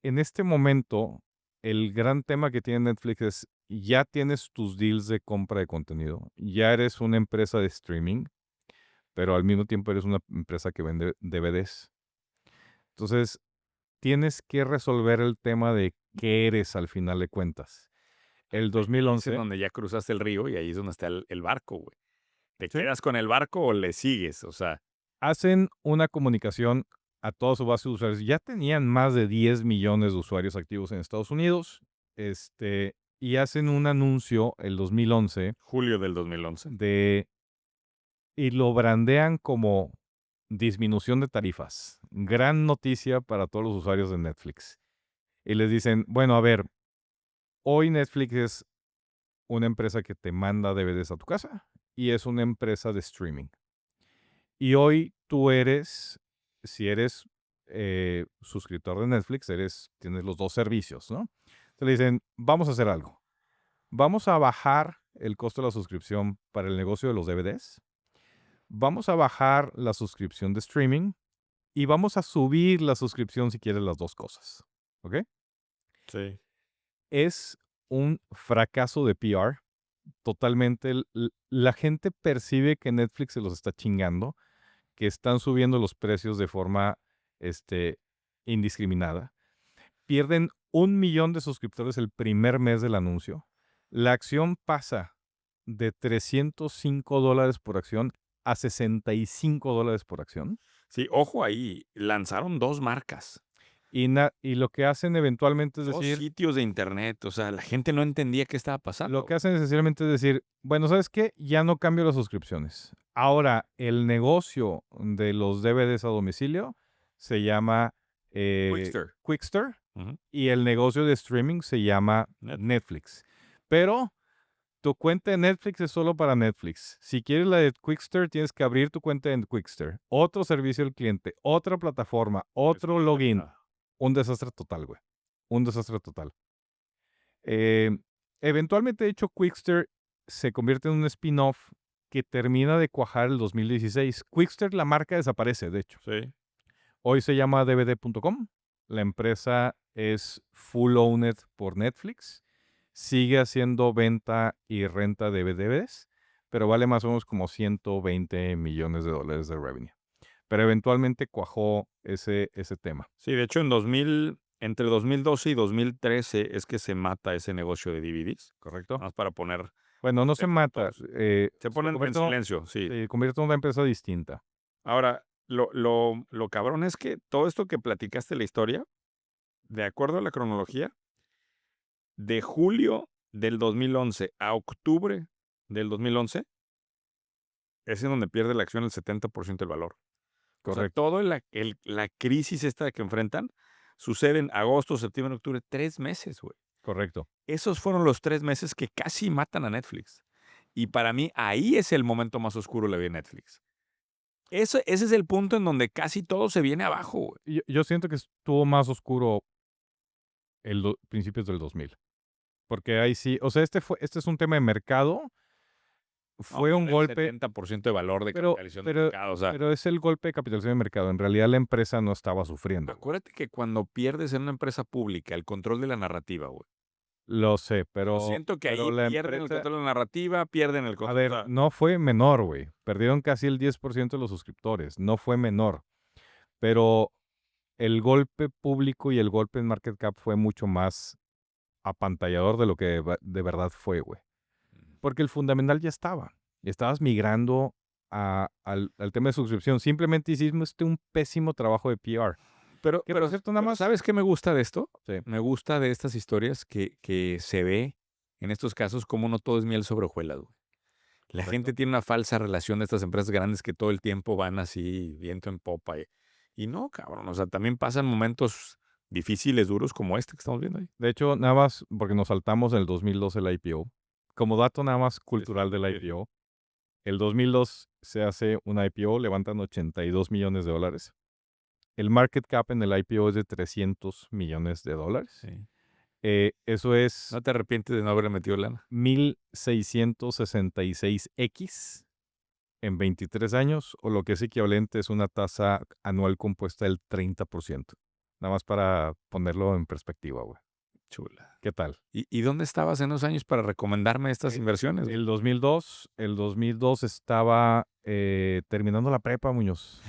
en este momento el gran tema que tiene Netflix es, ya tienes tus deals de compra de contenido, ya eres una empresa de streaming, pero al mismo tiempo eres una empresa que vende DVDs. Entonces, tienes que resolver el tema de qué eres al final de cuentas. El Ahí es en 2011, donde ya cruzaste el río y ahí es donde está el barco, güey. ¿Te ¿sí? quedas con el barco o le sigues? O sea, Hacen una comunicación a toda su base de usuarios. Ya tenían más de 10 millones de usuarios activos en Estados Unidos, y hacen un anuncio el 2011 julio del 2011. de, y lo brandean como disminución de tarifas. Gran noticia para todos los usuarios de Netflix. Y les dicen, bueno, a ver, hoy Netflix es una empresa que te manda DVDs a tu casa y es una empresa de streaming. Y hoy tú eres, si eres suscriptor de Netflix, tienes los dos servicios, ¿no? Te le dicen, vamos a hacer algo. Vamos a bajar el costo de la suscripción para el negocio de los DVDs. Vamos a bajar la suscripción de streaming y vamos a subir la suscripción si quieres las dos cosas. ¿Ok? Sí. Es un fracaso de PR. Totalmente. La gente percibe que Netflix se los está chingando, que están subiendo los precios de forma este, indiscriminada. Pierden 1 millón de suscriptores el primer mes del anuncio. La acción pasa de $305 por acción a $65 por acción. Sí, ojo ahí, lanzaron 2 marcas, Y lo que hacen eventualmente es 2 decir, sitios de internet, o sea, la gente no entendía qué estaba lo pasando. que hacen esencialmente es decir, bueno, ¿sabes qué? Ya no cambio las suscripciones. Ahora, el negocio de los DVDs a domicilio se llama Quickster. Quickster Ujú. y el negocio de streaming se llama Netflix. Pero tu cuenta de Netflix es solo para Netflix. Si quieres la de Quickster, tienes que abrir tu cuenta en Quickster. Otro servicio al cliente, otra plataforma, otro login. Un desastre total, güey. Un desastre total. Eh, Eventualmente, de hecho, Quickster se convierte en un spin-off que termina de cuajar el 2016. Quickster, la marca, desaparece, de hecho. Sí. Hoy se llama dvd.com. La empresa es full owned por Netflix. Sigue haciendo venta y renta de DVDs, pero vale más o menos como $120 millones de revenue. Pero eventualmente cuajó ese tema. Sí, de hecho, entre 2012 y 2013 es que se mata ese negocio de DVDs, ¿Correcto? más para poner Bueno, no se mata. efectos. Se ponen en convierte, silencio, sí. se convierte en una empresa distinta. Ahora, lo cabrón es que todo esto que platicaste la historia, de acuerdo a la cronología, de julio del 2011 a octubre del 2011, es en donde pierde la acción el 70% del valor. O sea, Correcto. todo la crisis esta que enfrentan sucede en agosto, septiembre, octubre, 3 meses, güey. Correcto. Esos fueron los 3 meses que casi matan a Netflix. Y para mí, ahí es el momento más oscuro de la vida de Netflix. Ese es el punto en donde casi todo se viene abajo, güey. Yo siento que estuvo más oscuro principios del 2000. Porque ahí sí, o sea, este es un tema de mercado. No, Fue un el golpe, 70% de valor de pero, capitalización de pero, mercado. O sea, pero es el golpe de capitalización de mercado. En realidad la empresa no estaba sufriendo, güey. acuérdate que cuando pierdes en una empresa pública el control de la narrativa, güey. Lo sé, Yo pero, siento que pero ahí la pierden el empresa, control de la narrativa, pierden el a control. O ver, sea, no fue menor, güey. Perdieron casi el 10% de los suscriptores. No fue menor. Pero el golpe público y el golpe en market cap fue mucho más apantallador de lo que de verdad fue, güey. Porque el fundamental ya estaba. Estabas migrando al tema de suscripción. Simplemente hiciste un pésimo trabajo de PR. Que por cierto, nada más. ¿sabes qué me gusta de esto? Sí. Me gusta de estas historias que se ve en estos casos como no todo es miel sobre hojuelas, güey. La Correcto. gente tiene una falsa relación de estas empresas grandes que todo el tiempo van así, viento en popa. Y no, cabrón. O sea, también pasan momentos difíciles, duros como este que estamos viendo ahí. De hecho, nada más porque nos saltamos en el 2012 el IPO. Como dato nada más cultural del IPO, el 2002 se hace un IPO, levantan $82 millones. El market cap en el IPO es de $300 millones. Sí. Eso es ¿No te arrepientes de no haberle metido lana? 1666x en 23 años, o lo que es equivalente es una tasa anual compuesta del 30%. Nada más para ponerlo en perspectiva, güey. Chula. ¿Qué tal? ¿Y dónde estabas en esos años para recomendarme estas inversiones? El 2002 estaba terminando la prepa, Muñoz.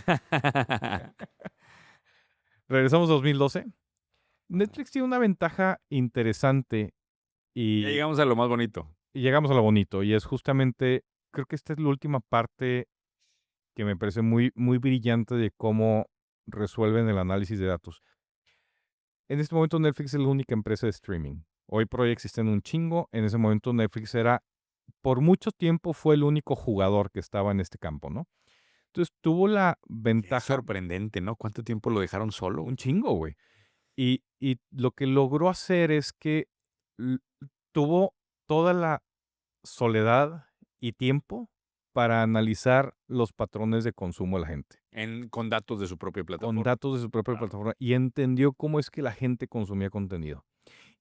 Regresamos a 2012. Netflix tiene una ventaja interesante Ya y llegamos a lo más bonito. llegamos a lo bonito, y es justamente, creo que esta es la última parte que me parece muy, muy brillante de cómo resuelven el análisis de datos. En este momento Netflix es la única empresa de streaming. Hoy por hoy existen un chingo. En ese momento Netflix por mucho tiempo fue el único jugador que estaba en este campo, ¿no? Entonces tuvo la Qué ventaja, sorprendente, ¿no? ¿Cuánto tiempo lo dejaron solo? un chingo, güey. Y lo que logró hacer es que l- tuvo toda la soledad y tiempo para analizar los patrones de consumo de la gente, Con datos de su propia con plataforma. datos de su propia Claro. plataforma, y entendió cómo es que la gente consumía contenido.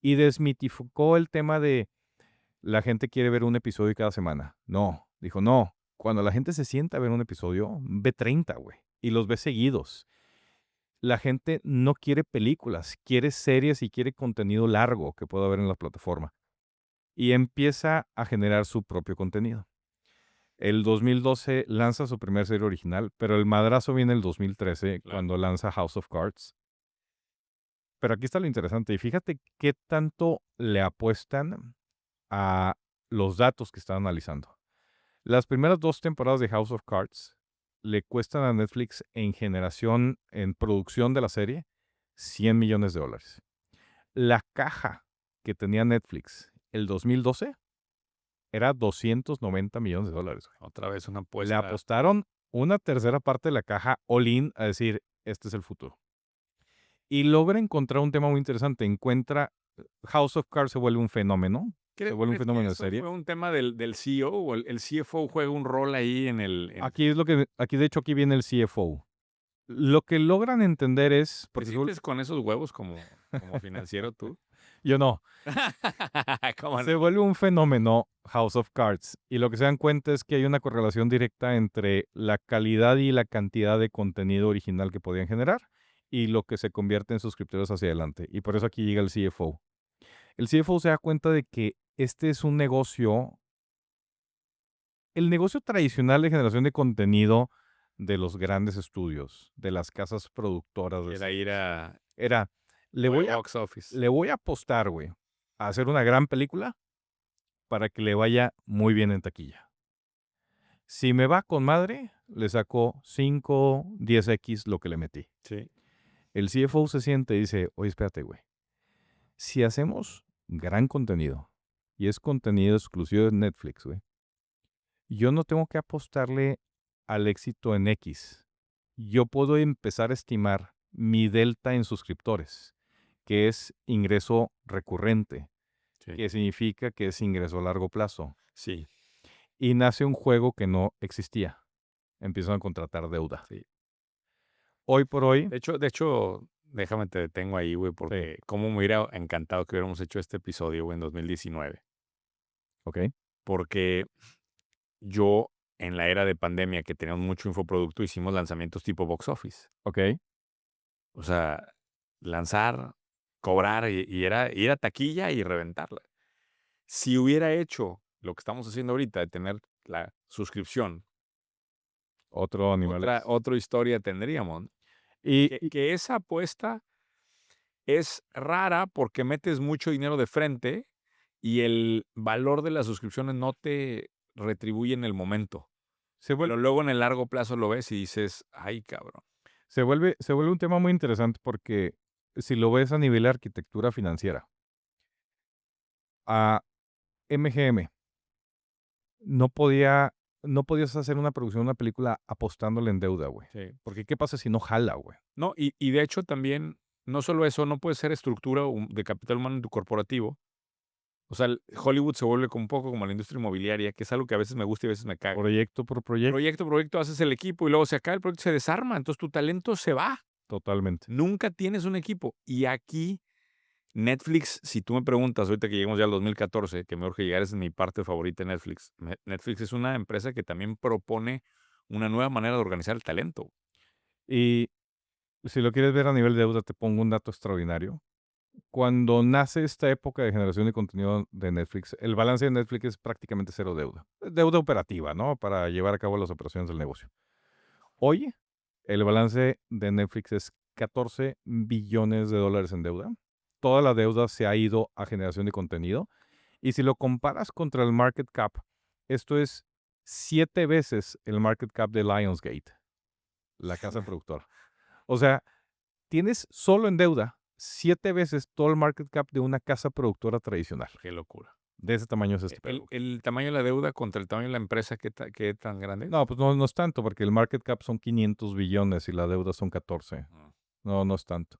Y desmitificó el tema de la gente quiere ver un episodio cada semana. No, dijo, no, cuando la gente se sienta a ver un episodio, ve 30, güey, y los ve seguidos. La gente no quiere películas, quiere series y quiere contenido largo que pueda ver en la plataforma. Y empieza a generar su propio contenido. El 2012 lanza su primer serie original, pero el madrazo viene el 2013 Claro. cuando lanza House of Cards. Pero aquí está lo interesante, y fíjate qué tanto le apuestan a los datos que están analizando. Las primeras 2 temporadas de House of Cards le cuestan a Netflix en generación, en producción de la serie, $100 millones. La caja que tenía Netflix el 2012 era $290 millones, güey. Otra vez una Le apuesta. apostaron una tercera parte de la caja all in a decir, este es el futuro. Y logra encontrar un tema muy interesante. House of Cards se vuelve un fenómeno. Se vuelve un ¿Crees que fenómeno de eso serie. fue un tema del CEO o el CFO juega un rol ahí en el... De hecho, aquí viene el CFO. Lo que logran entender es, ¿Te sientes con esos huevos como financiero tú? yo no, ¿Cómo no? se vuelve un fenómeno House of Cards, y lo que se dan cuenta es que hay una correlación directa entre la calidad y la cantidad de contenido original que podían generar y lo que se convierte en suscriptores hacia adelante. Y por eso aquí llega el CFO. El CFO se da cuenta de que este es un negocio, el negocio tradicional de generación de contenido de los grandes estudios, de las casas productoras de Era ir series. a Era, le voy a, box office. le voy a apostar, güey, a hacer una gran película para que le vaya muy bien en taquilla. Si me va con madre, le saco 5, 10x lo que le metí. Sí. El CFO se siente y dice, oye, espérate, güey. Si hacemos gran contenido y es contenido exclusivo de Netflix, güey, yo no tengo que apostarle al éxito en X. Yo puedo empezar a estimar mi delta en suscriptores, que es ingreso recurrente, Sí. que significa que es ingreso a largo plazo. Sí. Y nace un juego que no existía. Empiezan a contratar deuda. Sí. Hoy por hoy, De hecho, déjame te detengo ahí, güey, porque cómo me hubiera encantado que hubiéramos hecho este episodio, güey, en 2019. ok, Porque yo, en la era de pandemia, que teníamos mucho infoproducto, hicimos lanzamientos tipo box office. ok, O sea, lanzar, cobrar y era ir a taquilla y reventarla. Si hubiera hecho lo que estamos haciendo ahorita, de tener la suscripción, otro animal. otra historia tendríamos, ¿no? Y Que esa apuesta es rara porque metes mucho dinero de frente y el valor de las suscripciones no te retribuye en el momento. se Pero vuelve, luego en el largo plazo lo ves y dices, ay, cabrón. se vuelve un tema muy interesante porque si lo ves a nivel de arquitectura financiera, a MGM no podía, no podías hacer una producción de una película apostándole en deuda, güey. Sí. Porque ¿qué pasa si no jala, güey? No, y de hecho también, no solo eso, no puede ser estructura de capital humano en tu corporativo. O sea, Hollywood se vuelve como un poco como la industria inmobiliaria, que es algo que a veces me gusta y a veces me caga. Proyecto por proyecto. Proyecto, proyecto, haces el equipo y luego se acaba el proyecto, se desarma, entonces tu talento se va. Totalmente. Nunca tienes un equipo. Y aquí Netflix, si tú me preguntas, ahorita que llegamos ya al 2014, que me urge llegar, es mi parte favorita de Netflix. Netflix es una empresa que también propone una nueva manera de organizar el talento. Y si lo quieres ver a nivel de deuda, te pongo un dato extraordinario. Cuando nace esta época de generación de contenido de Netflix, el balance de Netflix es prácticamente cero deuda. Deuda operativa, ¿no? Para llevar a cabo las operaciones del negocio. Hoy, el balance de Netflix es 14 billones de dólares en deuda. Toda la deuda se ha ido a generación de contenido. Y si lo comparas contra el market cap, esto es 7 veces el market cap de Lionsgate, la casa productora. O sea, tienes solo en deuda 7 veces todo el market cap de una casa productora tradicional. Qué locura. De ese tamaño es este pedo. El tamaño de la deuda contra el tamaño de la empresa, ¿qué tan grande es? No, pues no es tanto, porque el market cap son 500 billones y la deuda son 14. Ah. No es tanto.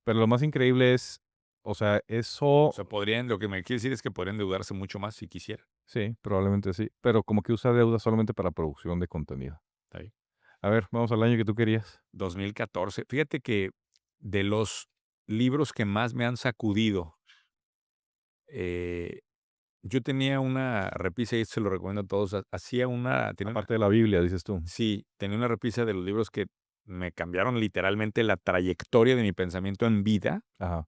Pero lo más increíble es, o sea, O eso, sea, lo que me quiere decir es que podrían endeudarse mucho más si quisiera. sí, probablemente sí, pero como que usa deuda solamente para producción de contenido. Está ahí. A ver, vamos al año que tú querías. 2014. Fíjate que de los libros que más me han sacudido, eh, yo tenía una repisa, y esto se lo recomiendo a todos. Aparte de la Biblia, dices tú. Sí, tenía una repisa de los libros que me cambiaron literalmente la trayectoria de mi pensamiento en vida. Ajá.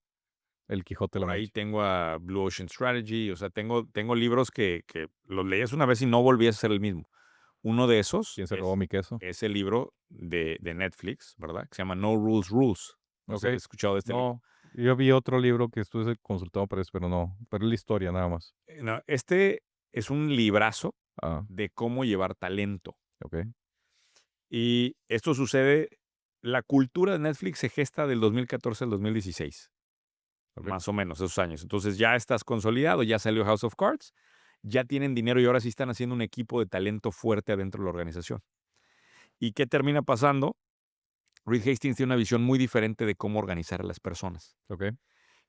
El Quijote de la Por ahí Mancha. tengo a Blue Ocean Strategy, o sea, tengo libros que los leías una vez y no volvías a ser el mismo. Uno de esos ¿Quién se robó mi queso? es el libro de Netflix, ¿verdad? Que se llama No Rules Rules. No sé si Ok. has escuchado de este libro. No, yo vi otro libro que estuve consultado para eso, pero no. Pero es la historia nada más. No, este es un librazo Ah, de cómo llevar talento. ok. Y esto sucede, la cultura de Netflix se gesta del 2014 al 2016. Ok. Más o menos esos años. Entonces ya estás consolidado, ya salió House of Cards, ya tienen dinero y ahora sí están haciendo un equipo de talento fuerte adentro de la organización. ¿Y qué termina pasando? Reed Hastings tiene una visión muy diferente de cómo organizar a las personas. Ok.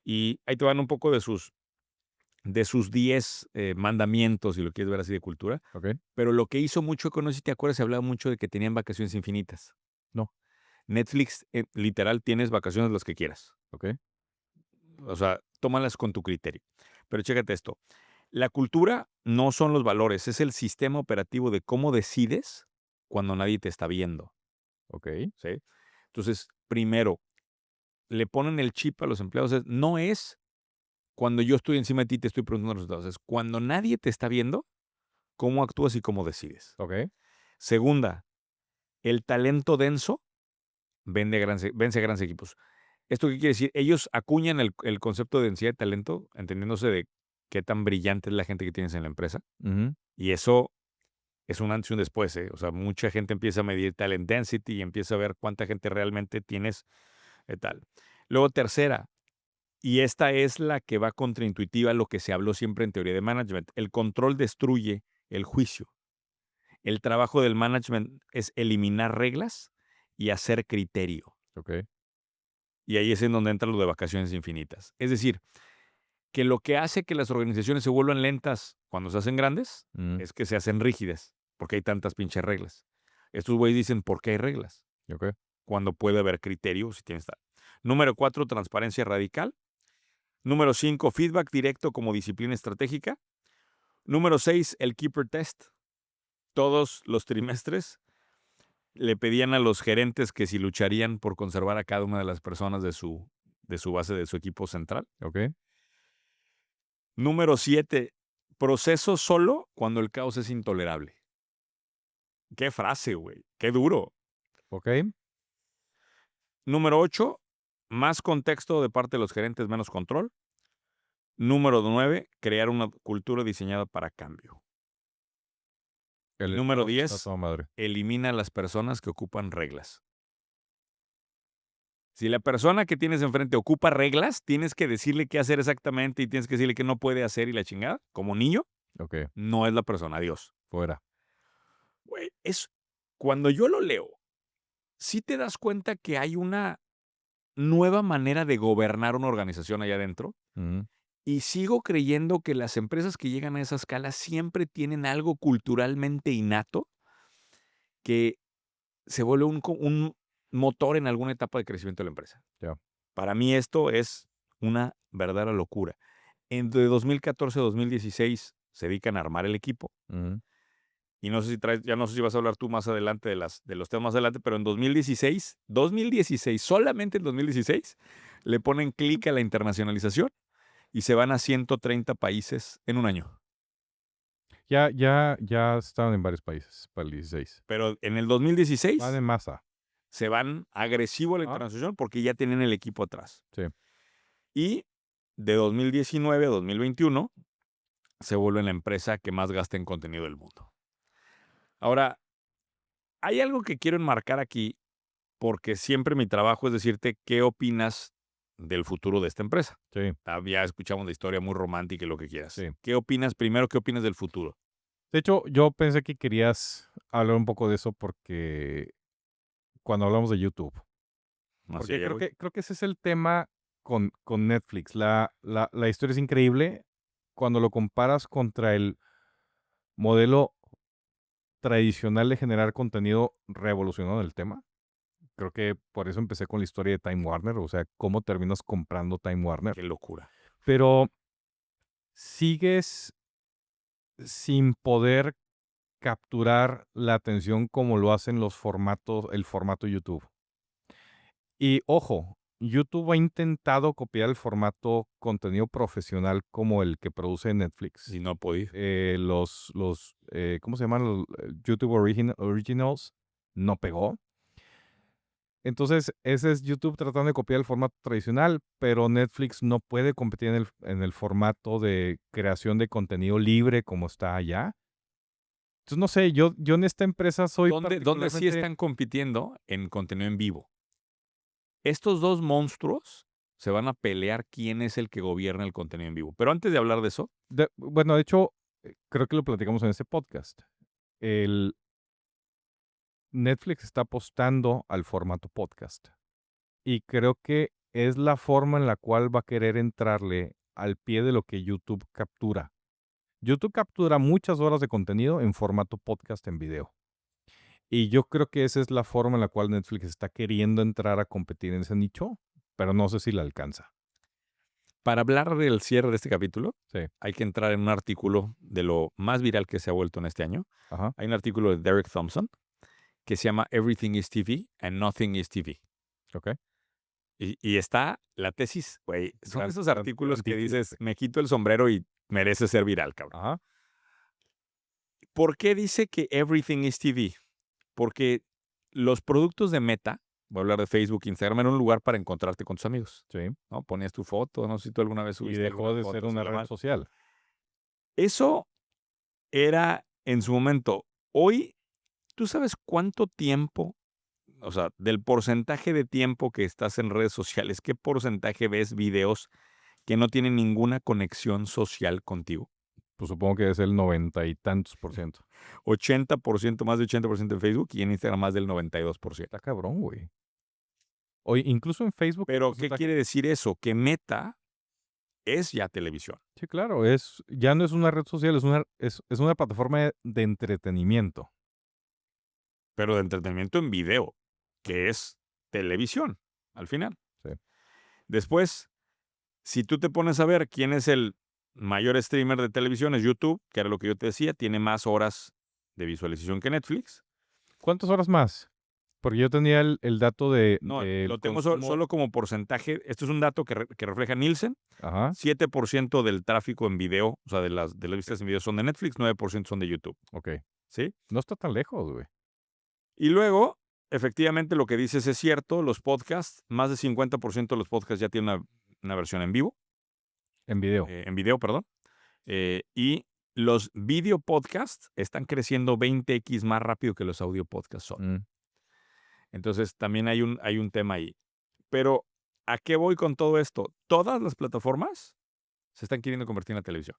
Y ahí te van un poco de sus 10 mandamientos, si lo quieres ver así de cultura. Ok. Pero lo que hizo mucho, no sé si te acuerdas, se hablaba mucho de que tenían vacaciones infinitas. No. Netflix, literal, tienes vacaciones las que quieras. Ok. O sea, tómalas con tu criterio. Pero chécate esto. La cultura no son los valores, es el sistema operativo de cómo decides cuando nadie te está viendo, Ok. ¿sí? Entonces, primero, le ponen el chip a los empleados. No es cuando yo estoy encima de ti y te estoy preguntando los resultados. Es cuando nadie te está viendo, cómo actúas y cómo decides. Ok. Segunda, el talento denso vence a grandes equipos. ¿Esto qué quiere decir? Ellos acuñan el concepto de densidad de talento, entendiéndose de qué tan brillante es la gente que tienes en la empresa. Ujú. Y eso es un antes y un después, ¿eh? O sea, mucha gente empieza a medir talent density y empieza a ver cuánta gente realmente tienes, tal. Luego, tercera, y esta es la que va contraintuitiva a lo que se habló siempre en teoría de management. El control destruye el juicio. El trabajo del management es eliminar reglas y hacer criterio. Ok. Y ahí es en donde entra lo de vacaciones infinitas. Es decir, que lo que hace que las organizaciones se vuelvan lentas cuando se hacen grandes Mm, es que se hacen rígidas, porque hay tantas pinches reglas. Estos güeyes dicen, ¿por qué hay reglas? ok. Cuando puede haber criterio, si tienes tal. Número 4, transparencia radical. Número 5, feedback directo como disciplina estratégica. Número 6, el Keeper Test. Todos los trimestres le pedían a los gerentes que si lucharían por conservar a cada una de las personas de su base, de su equipo central. Ok. Número 7, proceso solo cuando el caos es intolerable. Qué frase, güey. Qué duro. Ok. Número 8, más contexto de parte de los gerentes, menos control. Número 9, crear una cultura diseñada para cambio. El Número eslogan está 10, toda madre. elimina a las personas que ocupan reglas. Si la persona que tienes enfrente ocupa reglas, tienes que decirle qué hacer exactamente y tienes que decirle qué no puede hacer y la chingada. Como niño, Ok. no es la persona. Adiós. Fuera. Güey, cuando yo lo leo, sí te das cuenta que hay una nueva manera de gobernar una organización allá adentro. Ujú. Y sigo creyendo que las empresas que llegan a esa escala siempre tienen algo culturalmente innato que se vuelve motor en alguna etapa de crecimiento de la empresa. Ya. Para mí esto es una verdadera locura. Entre 2014 y 2016 se dedican a armar el equipo. Ujú. Y no sé si traes, ya no sé si vas a hablar tú más adelante de los temas más adelante, pero en 2016, solamente en 2016, le ponen clic a la internacionalización y se van a 130 países en un año. Ya estaban en varios países para el 16. Pero en el Van 2016 en masa. se van agresivo a la Ah, internacionalización porque ya tienen el equipo atrás. sí. Y de 2019 a 2021 se vuelven la empresa que más gasta en contenido del mundo. Ahora, hay algo que quiero enmarcar aquí porque siempre mi trabajo es decirte qué opinas del futuro de esta empresa. Sí, Ya escuchamos la historia muy romántica y lo que quieras. sí. ¿Qué opinas primero? ¿Qué opinas del futuro? De hecho, yo pensé que querías hablar un poco de eso porque cuando hablamos de YouTube. Hacia Porque allá voy. creo que ese es el tema con Netflix. La historia es increíble cuando lo comparas contra el modelo tradicional de generar contenido revolucionado el tema. Creo que por eso empecé con la historia de Time Warner, o sea, cómo terminas comprando Time Warner. Qué locura. Pero sigues sin poder capturar la atención como lo hacen el formato YouTube. Y ojo, YouTube ha intentado copiar el formato contenido profesional como el que produce Netflix. Si no ha podido. ¿Cómo se llaman? Los YouTube Originals no pegó. Entonces, ese es YouTube tratando de copiar el formato tradicional, pero Netflix no puede competir en el formato de creación de contenido libre como está allá. Entonces, no sé, yo en esta empresa soy ¿Dónde sí particularmente... están compitiendo en contenido en vivo? Estos dos monstruos se van a pelear quién es el que gobierna el contenido en vivo. Pero antes de hablar de eso, Bueno, de hecho, creo que lo platicamos en ese podcast. El Netflix está apostando al formato podcast. Y creo que es la forma en la cual va a querer entrarle al pie de lo que YouTube captura. YouTube captura muchas horas de contenido en formato podcast en video. Y yo creo que esa es la forma en la cual Netflix está queriendo entrar a competir en ese nicho, pero no sé si la alcanza. para hablar del cierre de este capítulo, Sí, hay que entrar en un artículo de lo más viral que se ha vuelto en este año. ajá, Hay un artículo de Derek Thompson que se llama Everything is TV and Nothing is TV. ok. Y está la tesis, güey. Son esos Gran artículos que título, dices, güey. me quito el sombrero y merece ser viral, cabrón. Ajá, ¿Por qué dice que Everything is TV? Porque los productos de Meta, voy a hablar de Facebook, Instagram, era un lugar para encontrarte con tus amigos, sí. ¿no? Ponías tu foto, no sé si tú alguna vez Y subiste dejó algunas de ser fotos y una lo red demás. social. Eso era en su momento. Hoy, ¿tú sabes cuánto tiempo, o sea, del porcentaje de tiempo que estás en redes sociales, qué porcentaje ves videos que no tienen ninguna conexión social contigo? Pues supongo que es el 90 y tantos %. 80%, más de 80% en Facebook y en Instagram más del 92%. Está cabrón, güey. Oye, incluso en Facebook el Pero, ¿qué porcentaje... quiere decir eso? Que Meta es ya televisión, Sí, claro, ya no es una red social, es una plataforma de entretenimiento. pero de entretenimiento en video, que es televisión, al final. Sí. Después, si tú te pones a ver quién es el mayor streamer de televisión, es YouTube, que era lo que yo te decía, tiene más horas de visualización que Netflix. ¿Cuántas horas más? Porque yo tenía el dato No, del lo tengo consumo. solo como porcentaje. Esto es un dato que refleja Nielsen. Ajá, 7% del tráfico en video, o sea, de las vistas en video son de Netflix, 9% son de YouTube, ok. ¿sí? No está tan lejos, güey. Y luego, efectivamente, lo que dices es cierto, los podcasts, más de 50% de los podcasts ya tienen una versión En video. en video, perdón. Y los video podcasts están creciendo 20x más rápido que los audio podcasts son. Mm, Entonces, también hay un tema ahí. Pero, ¿a qué voy con todo esto? Todas las plataformas se están queriendo convertir en la televisión.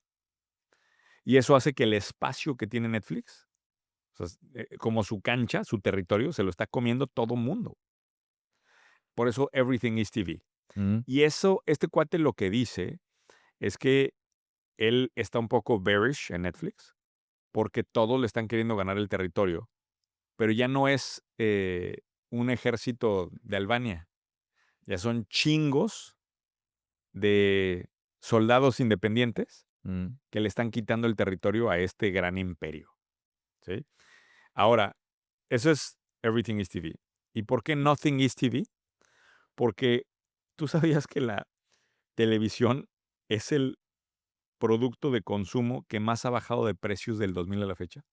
Y eso hace que el espacio que tiene Netflix, o sea, como su cancha, su territorio, se lo está comiendo todo mundo. Por eso, everything is TV. mm, Y eso, este cuate lo que dice es que él está un poco bearish en Netflix porque todos le están queriendo ganar el territorio, pero ya no es un ejército de Albania. Ya son chingos de soldados independientes que le están quitando el territorio a este gran imperio. ¿Sí? Ahora, eso es Everything is TV. ¿Y por qué Nothing is TV? Porque tú sabías que la televisión es el producto de consumo que más ha bajado de precios del 2000 a la fecha.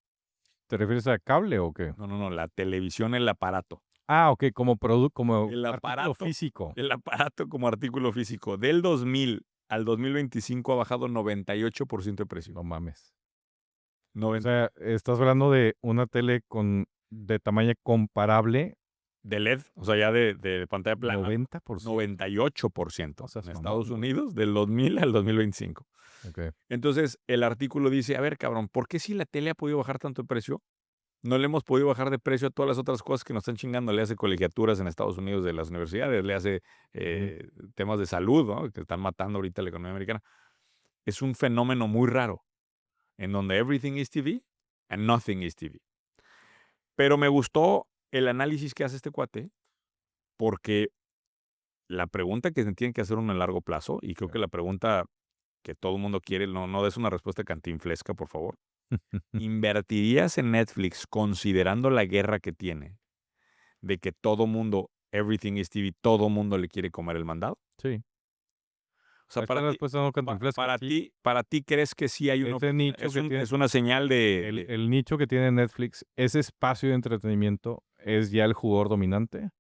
¿Te refieres a cable o qué? No, la televisión, el aparato. Ah, ok, como como El artículo aparato físico. El aparato como artículo físico. Del 2000 al 2025 ha bajado 98% de precio. No mames. O 90 sea, estás hablando de una tele de tamaño comparable, de LED, o sea, ya de pantalla plana. 90%. 98% O sea, en mamón, Estados güey. Unidos del 2000 al 2025. Ok. Entonces, el artículo dice, a ver, cabrón, ¿por qué si la tele ha podido bajar tanto de precio, no le hemos podido bajar de precio a todas las otras cosas que nos están chingando? Le hace colegiaturas en Estados Unidos de las universidades, le hace temas de salud, ¿no? Que están matando ahorita la economía americana. Es un fenómeno muy raro, en donde everything is TV and nothing is TV. Pero me gustó el análisis que hace este cuate, porque la pregunta que se tiene que hacer uno a largo plazo, y creo que la pregunta que todo el mundo quiere, no des una respuesta cantinflesca, por favor. ¿Invertirías en Netflix considerando la guerra que tiene de que todo mundo, everything is TV, todo mundo le quiere comer el mandado? Sí. O sea, Esta respuesta no cantinflesca, sí. para ti, ¿crees que sí hay Ese nicho que tiene, es una señal de... el nicho que tiene Netflix, ese espacio de entretenimiento es ya el jugador dominante.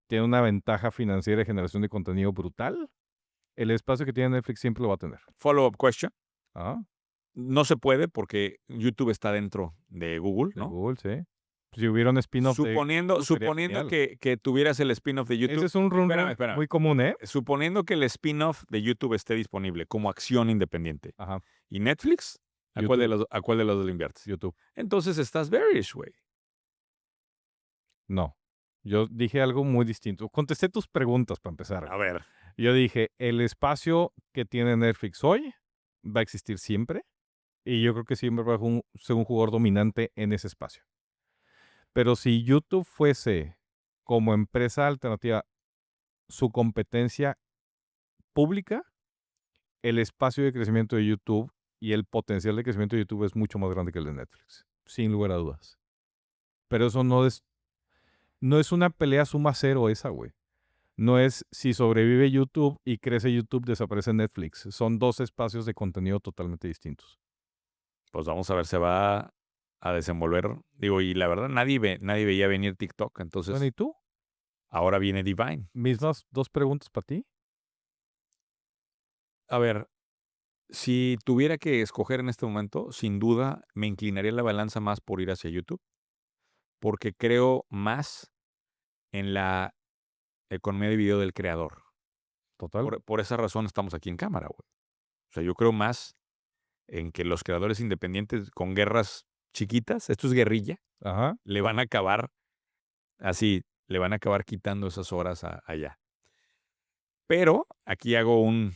Tiene una ventaja financiera de generación de contenido brutal. El espacio que tiene Netflix siempre lo va a tener. Follow-up question. Ah, No se puede porque YouTube está dentro de Google, de ¿no? Google, sí. Si hubiera un spin-off Suponiendo que tuvieras el spin-off de YouTube. Ese es un rumor Espérame. muy común, ¿eh? Suponiendo que el spin-off de YouTube esté disponible como acción independiente. Ajá. ¿Y Netflix? ¿A cuál de los dos le inviertes? YouTube. Entonces estás bearish, güey. No. Yo dije algo muy distinto. Contesté tus preguntas para empezar. A ver. Yo dije, el espacio que tiene Netflix hoy va a existir siempre. Y yo creo que siempre va a ser un jugador dominante en ese espacio. Pero si YouTube fuese como empresa alternativa su competencia pública, el espacio de crecimiento de YouTube y el potencial de crecimiento de YouTube es mucho más grande que el de Netflix, sin lugar a dudas. Pero eso no es una pelea suma cero esa, güey. No es si sobrevive YouTube y crece YouTube, desaparece Netflix. Son dos espacios de contenido totalmente distintos. Pues vamos a ver, se va a desenvolver. Digo, y la verdad, nadie veía venir TikTok. Entonces, Bueno, ¿y tú? Ahora viene Divine. Mismas dos preguntas para ti. A ver, si tuviera que escoger en este momento, sin duda me inclinaría la balanza más por ir hacia YouTube, porque creo más en la economía de video del creador. Total. Por esa razón estamos aquí en cámara, güey. O sea, yo creo más en que los creadores independientes con guerras chiquitas, esto es guerrilla, Ajá. le van a acabar así, le van a acabar quitando esas horas allá. Pero aquí hago una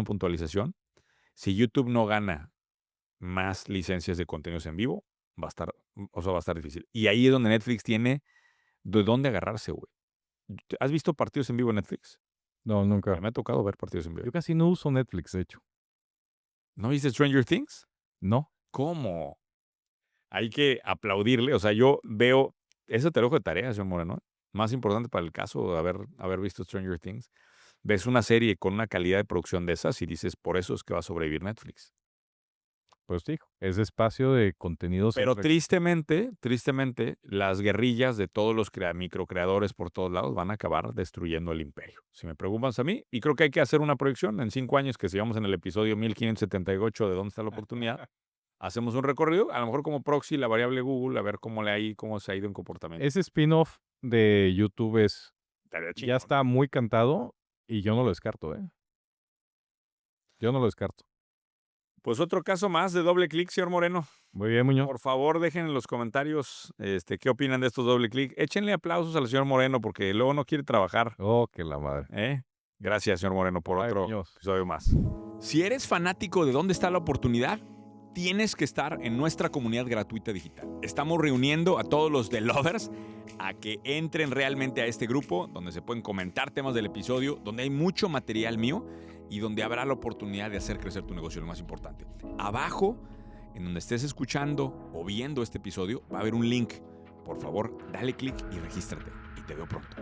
puntualización. Si YouTube no gana más licencias de contenidos en vivo, va a estar difícil. Y ahí es donde Netflix tiene de dónde agarrarse, güey. ¿Has visto partidos en vivo en Netflix? No, nunca. Me ha tocado ver partidos en vivo. Yo casi no uso Netflix, de hecho. ¿No viste Stranger Things? No. ¿Cómo? Hay que aplaudirle. O sea, yo veo... Eso te lo dejo de tarea, señor Moreno. Más importante para el caso de haber visto Stranger Things. Ves una serie con una calidad de producción de esas y dices, por eso es que va a sobrevivir Netflix. Pues dijo, ese espacio de contenidos. Pero tristemente, las guerrillas de todos los microcreadores por todos lados van a acabar destruyendo el imperio. Si me preguntas a mí, y creo que hay que hacer una proyección en 5 años, que sigamos en el episodio 1578 de ¿Dónde está la oportunidad? Hacemos un recorrido, a lo mejor como proxy, la variable Google, a ver cómo se ha ido en comportamiento. Ese spin-off de YouTube ya está muy cantado y yo no lo descarto, ¿eh? Yo no lo descarto. Pues otro caso más de doble clic, señor Moreno. Muy bien, Muñoz. Por favor, dejen en los comentarios qué opinan de estos doble clic. Échenle aplausos al señor Moreno porque luego no quiere trabajar. Oh, que la madre. Gracias, señor Moreno, por otro Muñoz. episodio más. Si eres fanático de ¿Dónde está la oportunidad? tienes que estar en nuestra comunidad gratuita digital. Estamos reuniendo a todos los The Lovers a que entren realmente a este grupo donde se pueden comentar temas del episodio, donde hay mucho material mío y donde habrá la oportunidad de hacer crecer tu negocio, lo más importante. Abajo, en donde estés escuchando o viendo este episodio, va a haber un link. Por favor, dale clic y regístrate. Y te veo pronto.